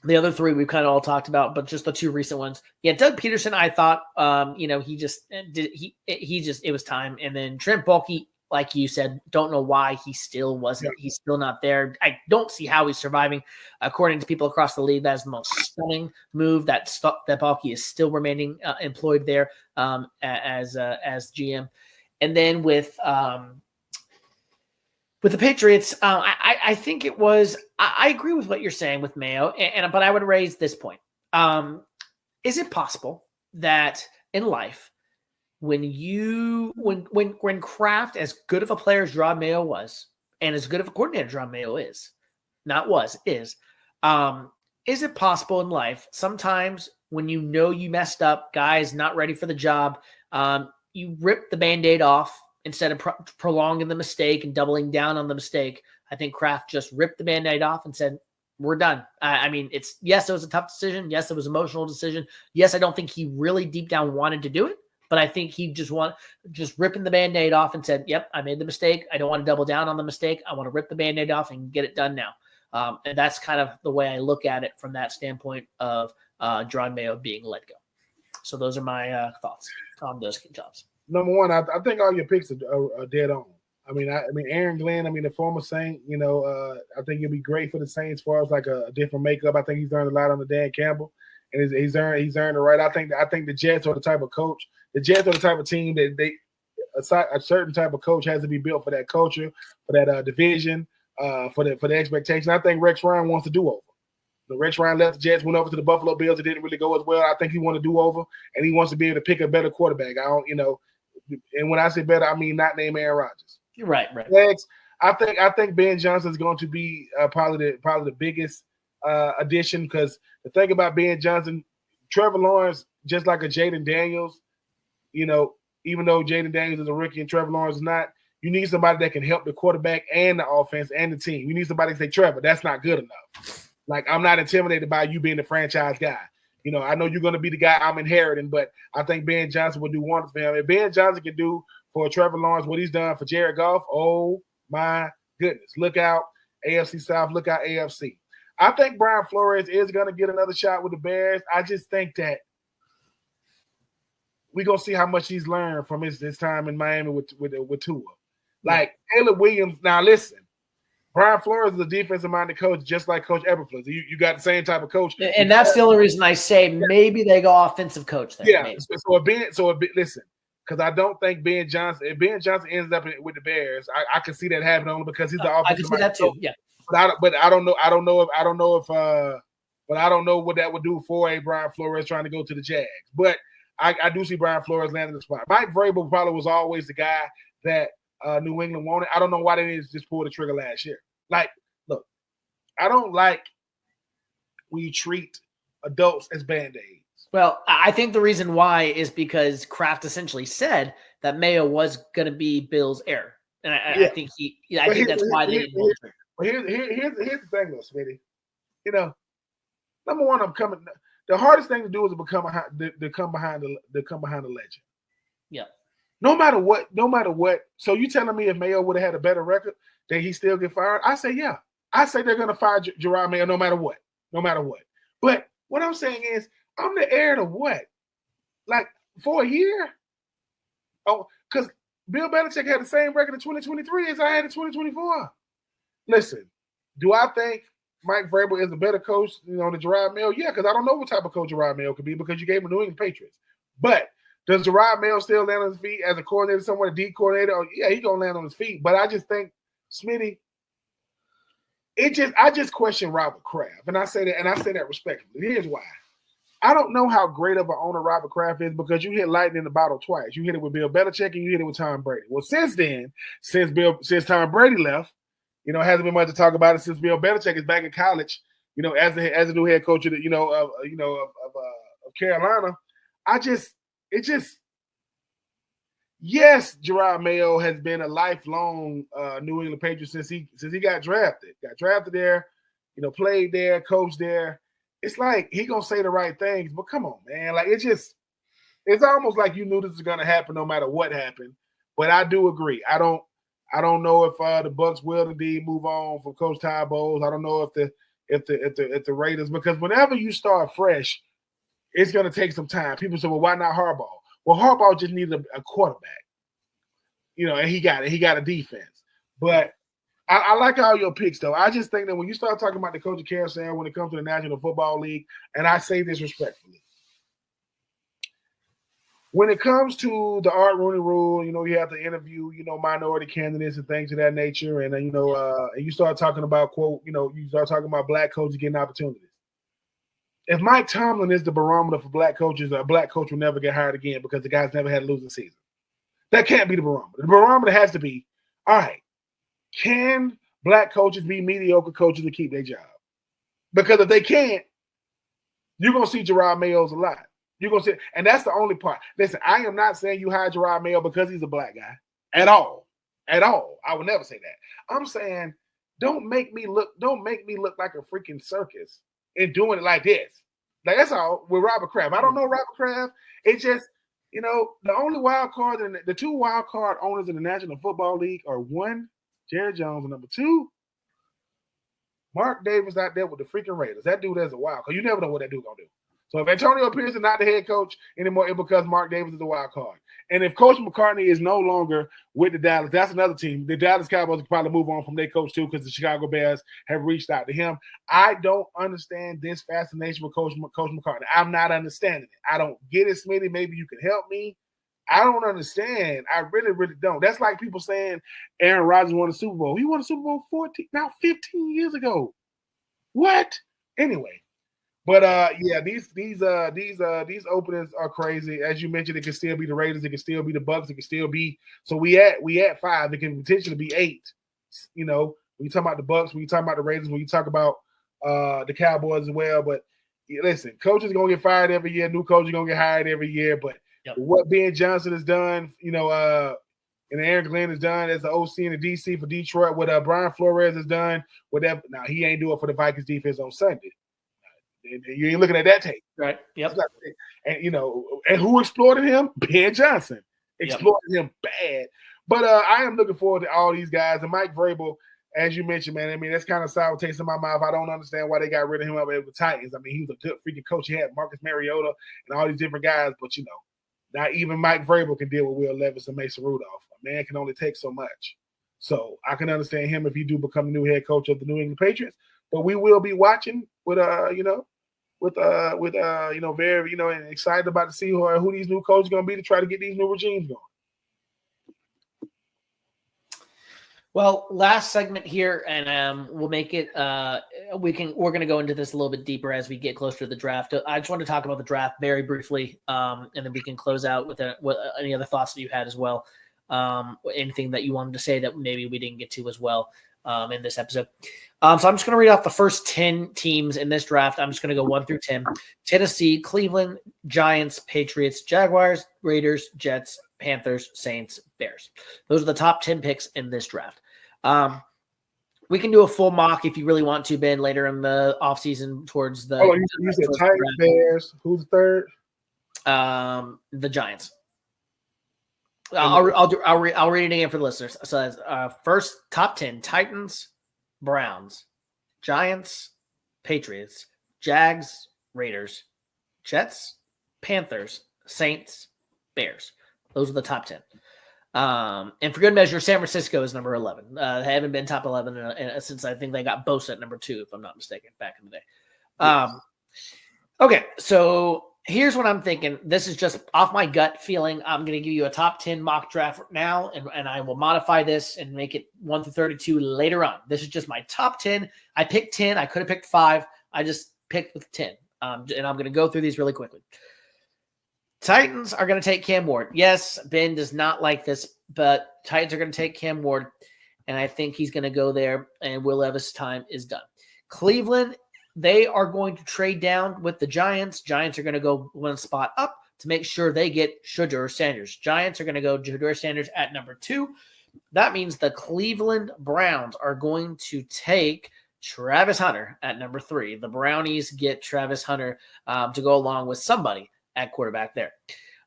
[SPEAKER 1] the other 3 we've kind of all talked about, but just the 2 recent ones. Yeah, Doug Peterson, I thought, it was time. And then Trent Baalke, like you said, don't know why he's still not there. I don't see how he's surviving. According to people across the league, that is the most stunning move that Baalke is still remaining employed there as GM. And then with the Patriots, I think it was. I agree with what you're saying with Mayo, but I would raise this point: is it possible that in life, when Kraft, as good of a player as Jerod Mayo was, and as good of a coordinator Jerod Mayo is, is it possible in life sometimes when you know you messed up, guys not ready for the job, You rip the Band-Aid off instead of prolonging the mistake and doubling down on the mistake. I think Kraft just ripped the Band-Aid off and said, we're done. I mean, yes, it was a tough decision. Yes, it was an emotional decision. Yes, I don't think he really deep down wanted to do it, but I think he just ripping the Band-Aid off and said, yep, I made the mistake. I don't want to double down on the mistake. I want to rip the Band-Aid off and get it done now. And that's kind of the way I look at it from that standpoint of Jerod Mayo being let go. So those are my thoughts on those jobs.
[SPEAKER 2] Number one, I think all your picks are dead on. I mean, Aaron Glenn, the former Saint, I think he'll be great for the Saints as far as like a different makeup. I think he's learned a lot on the Dan Campbell, and he's earned the right. I think the Jets are the type of coach. The Jets are the type of team that a certain type of coach has to be built for that culture, for that division, for the expectation. I think Rex Ryan wants to do over. Rex Ryan left the Jets, went over to the Buffalo Bills. It didn't really go as well. I think he wants to do over, and he wants to be able to pick a better quarterback. And when I say better, I mean not name Aaron Rodgers.
[SPEAKER 1] Right.
[SPEAKER 2] Next, I think Ben Johnson is going to be probably the biggest addition, because the thing about Ben Johnson, Trevor Lawrence, just like a Jaden Daniels, even though Jaden Daniels is a rookie and Trevor Lawrence is not, you need somebody that can help the quarterback and the offense and the team. You need somebody to say, Trevor, that's not good enough. Like, I'm not intimidated by you being the franchise guy. I know you're going to be the guy I'm inheriting, but I think Ben Johnson will do wonders for him. If Ben Johnson can do for Trevor Lawrence what he's done for Jared Goff, oh my goodness. Look out AFC South, look out AFC. I think Brian Flores is going to get another shot with the Bears. I just think that we're going to see how much he's learned from his time in Miami with Tua. Like, Caleb Williams, now listen, Brian Flores is a defensive-minded coach, just like Coach Eberflus. You got the same type of coach.
[SPEAKER 1] And that's the only reason I say maybe they go offensive coach there.
[SPEAKER 2] Yeah, listen, because I don't think Ben Johnson, if Ben Johnson ends up with the Bears, I can see that happening only because he's the offensive.
[SPEAKER 1] I can see that too. Yeah,
[SPEAKER 2] but I don't know what that would do for a Brian Flores trying to go to the Jags. But I do see Brian Flores landing the spot. Mike Vrabel probably was always the guy that New England wanted. I don't know why they didn't just pull the trigger last year. Like, look, I don't like when you treat adults as Band-Aids.
[SPEAKER 1] Well, I think the reason why is because Kraft essentially said that Mayo was going to be Bill's heir. And I think that's why they didn't pull the trigger.
[SPEAKER 2] But here's the thing, though, Smitty. Number one, the hardest thing to do is to come behind the legend.
[SPEAKER 1] Yeah.
[SPEAKER 2] No matter what. So you telling me if Mayo would have had a better record, that he still get fired? I say, yeah. I say they're going to fire Jerod Mayo no matter what. But what I'm saying is, I'm the heir to what? Like, for a year? Oh, because Bill Belichick had the same record in 2023 as I had in 2024. Listen, do I think Mike Vrabel is a better coach than Jerod Mayo? Yeah, because I don't know what type of coach Jerod Mayo could be, because you gave him New England Patriots. But does Jerod Mayo still land on his feet as a coordinator somewhere, a D coordinator? Oh, yeah, he's going to land on his feet. But I just think, Smitty, I just question Robert Kraft. And I say that respectfully. Here's why. I don't know how great of an owner Robert Kraft is, because you hit lightning in the bottle twice. You hit it with Bill Belichick and you hit it with Tom Brady. Well, since Tom Brady left, hasn't been much to talk about it since Bill Belichick is back in college, as a new head coach of Carolina. Yes, Jerod Mayo has been a lifelong New England Patriot since he got drafted. Got drafted there, played there, coached there. It's like he gonna say the right things, but come on, man. Like, it's almost like you knew this was gonna happen no matter what happened. But I do agree. I don't know if the Bucs will indeed move on from Coach Ty Bowles. I don't know if the Raiders, because whenever you start fresh, it's gonna take some time. People say, well, why not Harbaugh? Well, Harbaugh just needed a quarterback, and he got it. He got a defense. But I like all your picks, though. I just think that when you start talking about the coaching carousel when it comes to the National Football League, and I say this respectfully, when it comes to the Art Rooney Rule, you have to interview, minority candidates and things of that nature, and and you start talking about you start talking about black coaches getting opportunities. If Mike Tomlin is the barometer for black coaches, a black coach will never get hired again because the guy's never had a losing season. That can't be the barometer. The barometer has to be, all right, can black coaches be mediocre coaches to keep their job? Because if they can't, you're going to see Jerod Mayo's a lot. You're going to say, and that's the only part. Listen, I am not saying you hire Gerard Mayo because he's a black guy at all. At all. I would never say that. I'm saying don't make me look like a freaking circus and doing it like this. Like, that's all with Robert Kraft. I don't know Robert Kraft. It's just, the only wild card and the two wild card owners in the National Football League are one, Jerry Jones, and number two, Mark Davis out there with the freaking Raiders. That dude is a wild card. You never know what that dude gonna do. So if Antonio Pierce is not the head coach anymore, it's because Mark Davis is the wild card. And if Coach McCartney is no longer with the Dallas, that's another team. The Dallas Cowboys could probably move on from their coach too because the Chicago Bears have reached out to him. I don't understand this fascination with Coach McCartney. I'm not understanding it. I don't get it, Smitty. Maybe you can help me. I don't understand. I really, really don't. That's like people saying Aaron Rodgers won a Super Bowl. He won a Super Bowl 15 years ago. What? Anyway. But yeah, these openings are crazy. As you mentioned, it can still be the Raiders, it can still be the Bucks, it can still be. So we at 5. It can potentially be 8. When you talk about the Bucks, when you talk about the Raiders, when you talk about the Cowboys as well. But listen, coaches are gonna get fired every year. New coaches are gonna get hired every year. But what Ben Johnson has done, and Aaron Glenn has done as the OC in the DC for Detroit, what Brian Flores has done, whatever. Now he ain't doing it for the Vikings defense on Sunday. You ain't looking at that tape,
[SPEAKER 1] right? Yep.
[SPEAKER 2] And and who exploited him? Ben Johnson exploited him bad. But I am looking forward to all these guys. And Mike Vrabel, as you mentioned, man, I mean, that's kind of sour taste in my mouth. I don't understand why they got rid of him up at the Titans. I mean, he was a good freaking coach. He had Marcus Mariota and all these different guys, but not even Mike Vrabel can deal with Will Levis and Mason Rudolph. A man can only take so much. So I can understand him if he do become the new head coach of the New England Patriots. But we will be watching with very and excited about to see who these new coaches are going to be to try to get these new regimes going.
[SPEAKER 1] Well, last segment here, and we'll make it. We're going to go into this a little bit deeper as we get closer to the draft. I just want to talk about the draft very briefly, and then we can close out with any other thoughts that you had as well. Anything that you wanted to say that maybe we didn't get to as well in this episode. So I'm just going to read off the first 10 teams in this draft. I'm just going to go 1 through 10. Tennessee, Cleveland, Giants, Patriots, Jaguars, Raiders, Jets, Panthers, Saints, Bears. Those are the top 10 picks in this draft. We can do a full mock if you really want to, Ben, later in the offseason towards the –
[SPEAKER 2] you said Titans, Bears. Who's third?
[SPEAKER 1] The Giants. I'll read it again for the listeners. So first top 10: Titans, Browns, Giants, Patriots, Jags, Raiders, Jets, Panthers, Saints, Bears. Those are the top 10. And for good measure, San Francisco is number 11. They haven't been top 11 since I think they got Bosa at number 2, if I'm not mistaken, back in the day.
[SPEAKER 2] Yes.
[SPEAKER 1] Okay, so here's what I'm thinking. This is just off my gut feeling. I'm going to give you a top 10 mock draft now, and I will modify this and make it 1 through 32 later on. This is just my top 10. I picked 10. I could have picked 5. I just picked with 10. And I'm going to go through these really quickly. Titans are going to take Cam Ward. Yes, Ben does not like this, but Titans are going to take Cam Ward, and I think he's going to go there, and Will Levis' time is done. Cleveland, they are going to trade down with the Giants. Giants are going to go one spot up to make sure they get Shedeur Sanders. Giants are going to go Shedeur Sanders at number 2. That means the Cleveland Browns are going to take Travis Hunter at number 3. The Brownies get Travis Hunter to go along with somebody at quarterback there.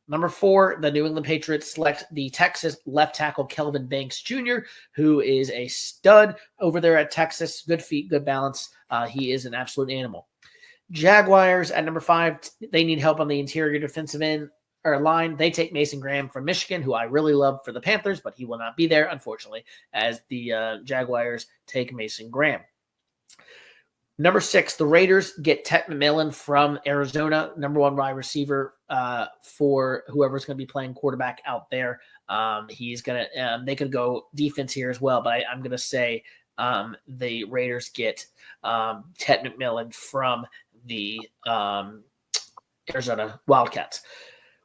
[SPEAKER 1] Number 4, the New England Patriots select the Texas left tackle Kelvin Banks Jr., who is a stud over there at Texas. Good feet, good balance. He is an absolute animal. Jaguars at number 5, they need help on the interior defensive end or line. They take Mason Graham from Michigan, who I really love for the Panthers, but he will not be there, unfortunately, as the Jaguars take Mason Graham. Number 6, the Raiders get Ted McMillan from Arizona, number 1 wide receiver for whoever's going to be playing quarterback out there. He's going to they could go defense here as well, but I'm going to say the Raiders get Ted McMillan from the Arizona Wildcats.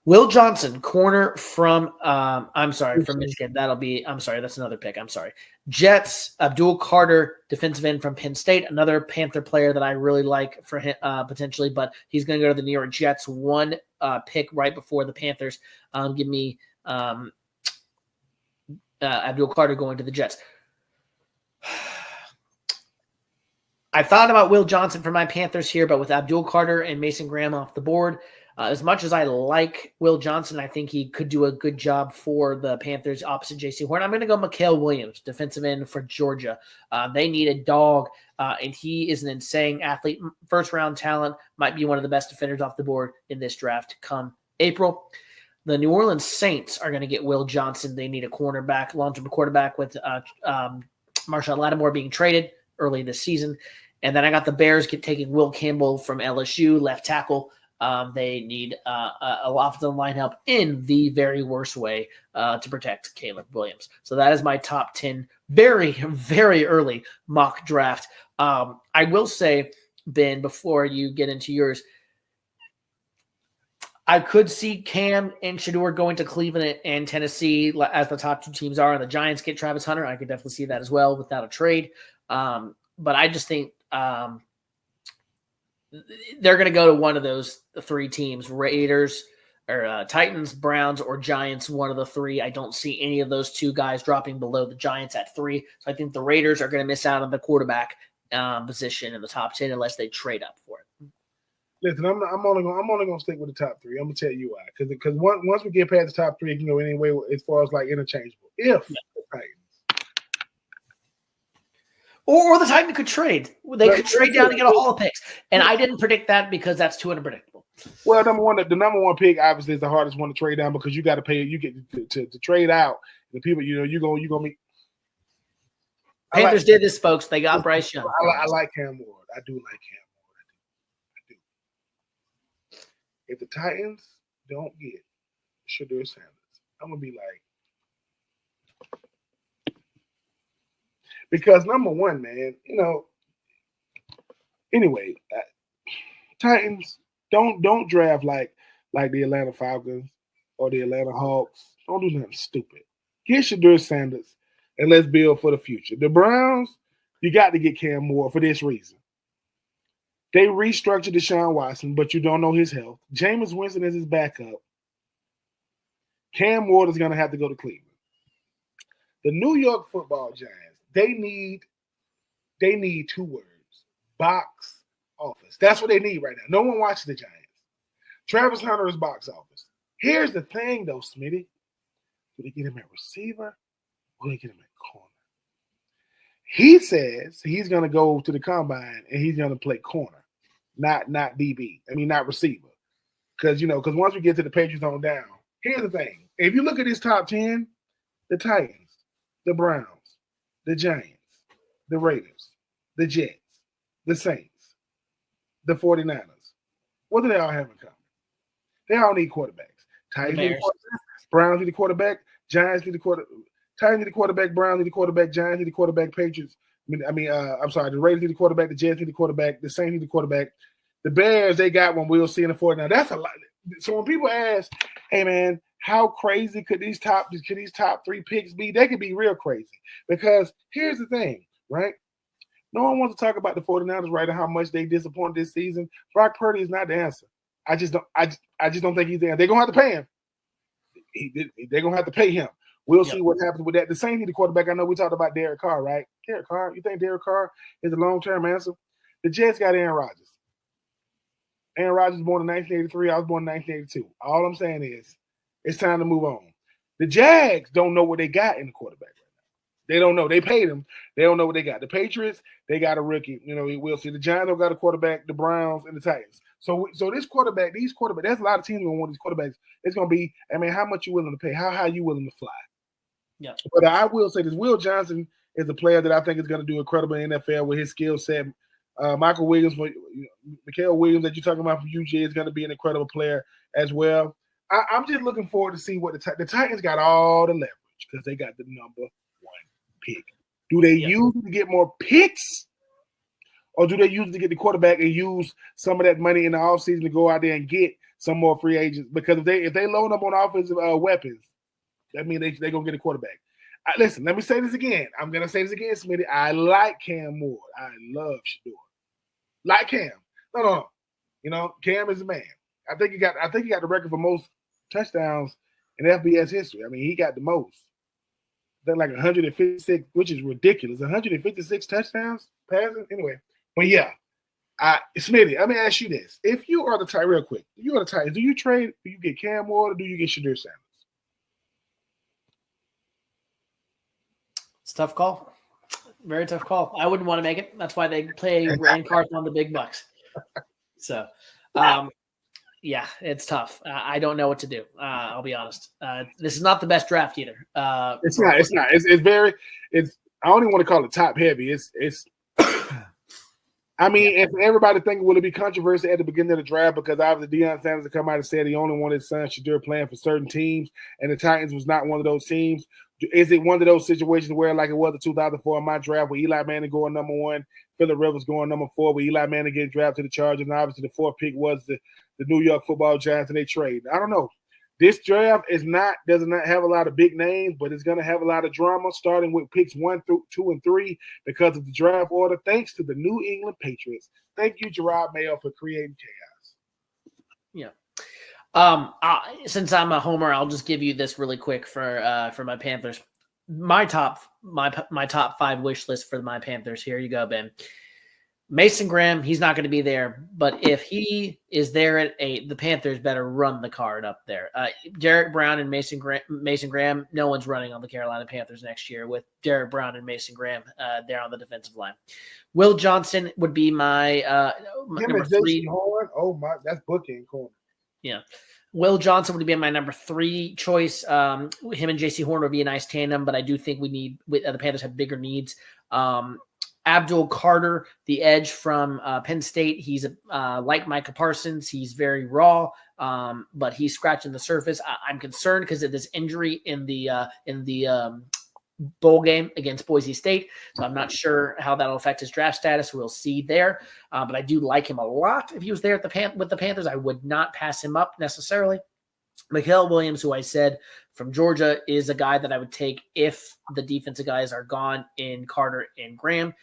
[SPEAKER 1] Will Johnson, corner from from Michigan. That's another pick. I'm sorry. Jets, Abdul Carter, defensive end from Penn State, another Panther player that I really like for him potentially, but he's going to go to the New York Jets. One pick right before the Panthers. Give me Abdul Carter going to the Jets. I thought about Will Johnson for my Panthers here, but with Abdul Carter and Mason Graham off the board, as much as I like Will Johnson, I think he could do a good job for the Panthers opposite J.C. Horn. I'm going to go Mikael Williams, defensive end for Georgia. They need a dog, and he is an insane athlete. First-round talent, might be one of the best defenders off the board in this draft come April. The New Orleans Saints are going to get Will Johnson. They need a cornerback, long-term quarterback with Marshawn Lattimore being traded early this season. And then I got the Bears taking Will Campbell from LSU, left tackle. They need a offensive line help in the very worst way to protect Caleb Williams. So that is my top 10 very, very early mock draft. I will say, Ben, before you get into yours, I could see Cam and Shedeur going to Cleveland and Tennessee as the top two teams are, and the Giants get Travis Hunter. I could definitely see that as well without a trade. But I just think they're going to go to one of those three teams, Raiders or Titans, Browns, or Giants, one of the three. I don't see any of those two guys dropping below the Giants at 3. So I think the Raiders are going to miss out on the quarterback position in the top 10 unless they trade up for it.
[SPEAKER 2] Listen, I'm only gonna stick with the top 3. I'm gonna tell you why, because once we get past the top 3, it can go any way as far as like interchangeable. If the Titans
[SPEAKER 1] or the Titans could trade, they could trade down and get a haul of picks, and I didn't predict that because that's too unpredictable.
[SPEAKER 2] Well, the number one pick obviously is the hardest one to trade down because you got to pay. You get to trade out the people. You gonna meet.
[SPEAKER 1] Panthers did this, folks. They got Bryce Young.
[SPEAKER 2] I like Cam Ward. I do like Cam. If the Titans don't get Shedeur Sanders, I'm going to be like, because number one, man, anyway, Titans don't draft like the Atlanta Falcons or the Atlanta Hawks. Don't do nothing stupid. Get Shedeur Sanders and let's build for the future. The Browns, you got to get Cam Moore for this reason. They restructured Deshaun Watson, but you don't know his health. Jameis Winston is his backup. Cam Ward is going to have to go to Cleveland. The New York Football Giants, they need 2 words: box office. That's what they need right now. No one watches the Giants. Travis Hunter is box office. Here's the thing, though, Smitty. Do they get him at receiver or do they get him at corner? He says he's going to go to the combine and he's going to play corner, not DB. I mean, not receiver. Because once we get to the Patriots on down, here's the thing. If you look at his top 10, the Titans, the Browns, the Giants, the Raiders, the Jets, the Saints, the 49ers, what do they all have in common? They all need quarterbacks. Titans need a quarterback, Browns need a quarterback, Giants need a quarterback. Titans need a quarterback, Browns need a quarterback, Giants need a quarterback, Patriots. The Raiders need a quarterback, the Jets need a quarterback, the Saints need a quarterback. The Bears, they got one. We'll see in the 49ers. That's a lot. So when people ask, hey man, how crazy could these top 3 picks be? They could be real crazy. Because here's the thing, right? No one wants to talk about the 49ers, right, and how much they disappointed this season. Brock Purdy is not the answer. I just don't think he's there. They're gonna have to pay him. They're gonna have to pay him. We'll see what happens with that. The Saints need a quarterback. I know we talked about Derek Carr, right? Derek Carr. You think Derek Carr is a long-term answer? The Jets got Aaron Rodgers. Aaron Rodgers was born in 1983. I was born in 1982. All I'm saying is it's time to move on. The Jags don't know what they got in the quarterback right now. They don't know. They paid him. They don't know what they got. The Patriots, they got a rookie. We'll see. The Giants don't got a quarterback. The Browns and the Titans. So these quarterbacks, there's a lot of teams going to want these quarterbacks. It's going to be, how much you willing to pay? How high you willing to fly?
[SPEAKER 1] Yeah.
[SPEAKER 2] But I will say this: Will Johnson is a player that I think is going to do incredible in the NFL with his skill set. Mikael Williams that you're talking about from UGA is going to be an incredible player as well. I'm just looking forward to see what the Titans got all the leverage because they got the number 1 pick. Do they use it to get more picks, or do they use it to get the quarterback and use some of that money in the offseason to go out there and get some more free agents? Because if they load up on offensive weapons, that means they're going to get a quarterback. Listen, let me say this again. I'm going to say this again, Smitty. I like Cam Moore. I love Shador. Like Cam. No. You know, Cam is a man. I think he got the record for most touchdowns in FBS history. I mean, he got the most. They're like 156, which is ridiculous. 156 touchdowns passing. Anyway, but yeah, Smitty, let me ask you this: if you are the Titans, real quick, if you are the Titans, do you trade? Do you get Cam Ward or do you get Shedeur Sanders?
[SPEAKER 1] It's a tough call. Very tough call. I wouldn't want to make it. That's why they play Rand Carthon on the big bucks. So, yeah, it's tough. I don't know what to do. I'll be honest. This is not the best draft either.
[SPEAKER 2] It's not. It's very. I don't even want to call it top heavy. It's. I mean, if everybody thinking will it be controversy at the beginning of the draft because obviously Deion Sanders had come out and said he only wanted his son Shedeur playing for certain teams, and the Titans was not one of those teams. Is it one of those situations where, like it was in 2004 in my draft, where Eli Manning going number 1, Phillip Rivers going number 4, where Eli Manning getting drafted to the Chargers, and obviously the 4th pick was the New York Football Giants, and they trade? I don't know. This draft does not have a lot of big names, but it's going to have a lot of drama, starting with picks 1 through 2 and 3 because of the draft order. Thanks to the New England Patriots. Thank you, Gerard Mayo, for creating chaos.
[SPEAKER 1] Yeah. Since I'm a homer, I'll just give you this really quick for my Panthers. My top 5 wish list for my Panthers. Here you go, Ben. Mason Graham, he's not going to be there, but if he is there at 8, the Panthers better run the card up there. Derek Brown and Mason Graham, no one's running on the Carolina Panthers next year with Derek Brown and Mason Graham there on the defensive line. Will Johnson would be my number 3.
[SPEAKER 2] Oh my, that's booking corner.
[SPEAKER 1] Yeah. Will Johnson would be my number 3 choice. Him and J.C. Horn would be a nice tandem, but I do think the Panthers have bigger needs. Abdul Carter, the edge from Penn State. He's like Micah Parsons. He's very raw, but he's scratching the surface. I'm concerned because of this injury in the bowl game against Boise State. So I'm not sure how that'll affect his draft status. We'll see there. But I do like him a lot. If he was there at with the Panthers, I would not pass him up necessarily. Mikael Williams, who I said from Georgia, is a guy that I would take if the defensive guys are gone in Carter and Graham.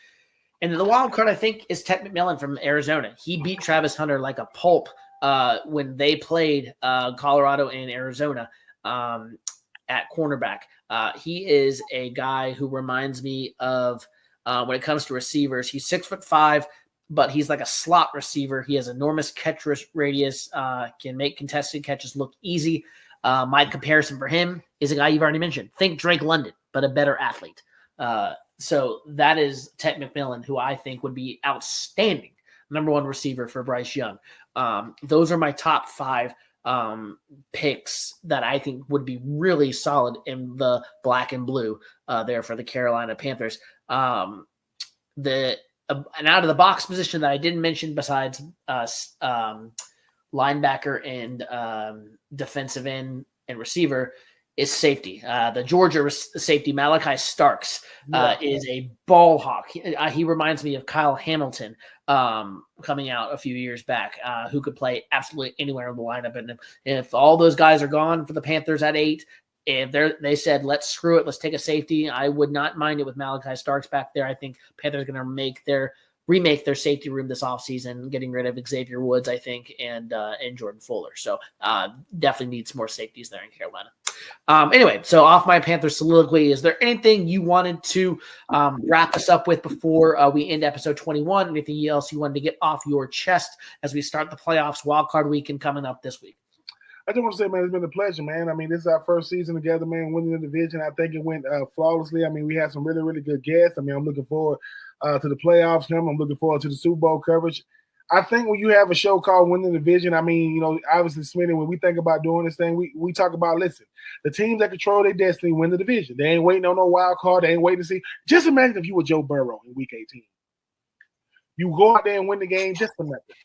[SPEAKER 1] And the wild card, I think, is Ted McMillan from Arizona. He beat Travis Hunter like a pulp when they played Colorado and Arizona at cornerback. He is a guy who reminds me of when it comes to receivers. He's 6'5", but he's like a slot receiver. He has enormous catch radius, can make contested catches look easy. My comparison for him is a guy you've already mentioned. Think Drake London, but a better athlete. So that is Ted McMillan, who I think would be outstanding number 1 receiver for Bryce Young. Those are my top 5 picks that I think would be really solid in the black and blue there for the Carolina Panthers. An out of the box position that I didn't mention besides linebacker and defensive end and receiver is safety. The Georgia safety, Malachi Starks, is a ball hawk. He reminds me of Kyle Hamilton coming out a few years back, who could play absolutely anywhere in the lineup. And if all those guys are gone for the Panthers at 8, if they said, let's screw it, let's take a safety, I would not mind it with Malachi Starks back there. I think Panthers are going to remake their safety room this offseason, getting rid of Xavier Woods, I think, and Jordan Fuller. So definitely needs more safeties there in Carolina. Anyway, so off my Panthers soliloquy, is there anything you wanted to wrap us up with before we end episode 21? Anything else you wanted to get off your chest as we start the playoffs wildcard weekend coming up this week?
[SPEAKER 2] I just want to say, man, it's been a pleasure, man. I mean, this is our first season together, man, winning the division. I think it went flawlessly. I mean, we had some really, really good guests. I mean, I'm looking forward to the playoffs coming. I'm looking forward to the Super Bowl coverage. I think when you have a show called Winning the Division, I mean, you know, obviously, Smitty, when we think about doing this thing, we talk about, listen, the teams that control their destiny win the division. They ain't waiting on no wild card. They ain't waiting to see. Just imagine if you were Joe Burrow in Week 18. You go out there and win the game just for nothing.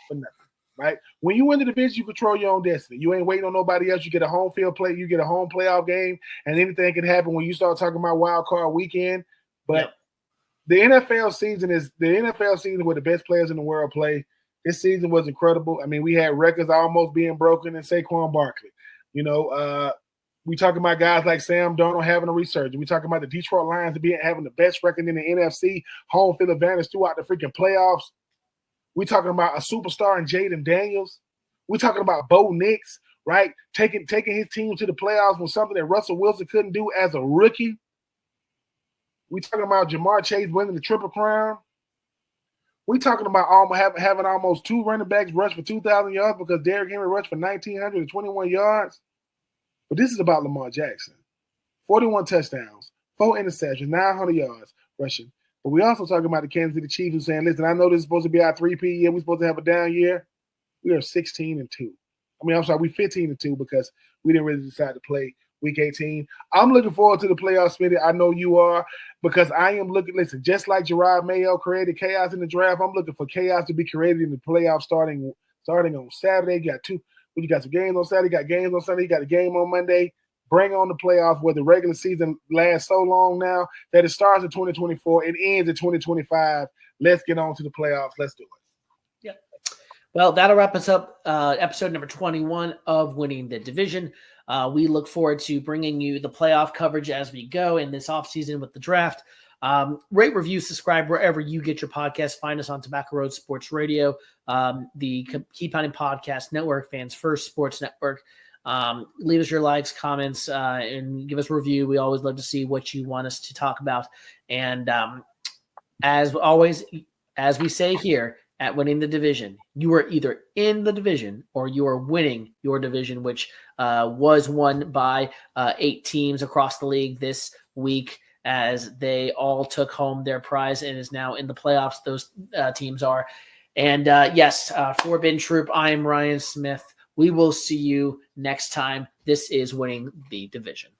[SPEAKER 2] Right? When you win the division, you control your own destiny. You ain't waiting on nobody else. You get a home field play. You get a home playoff game, and anything can happen when you start talking about wild card weekend. But the NFL season where the best players in the world play. This season was incredible. I mean, we had records almost being broken in Saquon Barkley. You know, We talking about guys like Sam Darnold having a resurgence. We talking about the Detroit Lions having the best record in the NFC, home field advantage throughout the freaking playoffs. We talking about a superstar in Jaden Daniels. We talking about Bo Nix, right? Taking his team to the playoffs was something that Russell Wilson couldn't do as a rookie. We talking about Jamar Chase winning the Triple Crown. We talking about having almost 2 running backs rush for 2,000 yards because Derrick Henry rushed for 1,921 yards. But this is about Lamar Jackson. 41 touchdowns, 4 interceptions, 900 yards rushing. But we also talking about the Kansas City Chiefs who's saying, listen, I know this is supposed to be our 3P year. We're supposed to have a down year. We are 16-2. We're 15-2 because we didn't really decide to play Week 18. I'm looking forward to the playoffs, Smitty. I know you are, because I am looking, listen, just like Gerard Mayo created chaos in the draft, I'm looking for chaos to be created in the playoffs starting on Saturday. You got some games on Saturday, got games on Sunday, you got a game on Monday. Bring on the playoffs where the regular season lasts so long now that it starts in 2024, it ends in 2025. Let's get on to the playoffs. Let's do it.
[SPEAKER 1] Yeah. Well, that'll wrap us up. Episode number 21 of Winning the Division. We look forward to bringing you the playoff coverage as we go in this offseason with the draft. Rate, review, subscribe wherever you get your podcasts. Find us on Tobacco Road Sports Radio, the Keep Pounding Podcast Network, Fans First Sports Network. Leave us your likes, comments, and give us a review. We always love to see what you want us to talk about. And as always, as we say here at Winning the Division, you are either in the division or you are winning your division, which was won by 8 teams across the league this week, as they all took home their prize and is now in the playoffs. Those teams are. And yes, for Ben Troupe, I am Ryan Smith. We will see you next time. This is Winning the Division.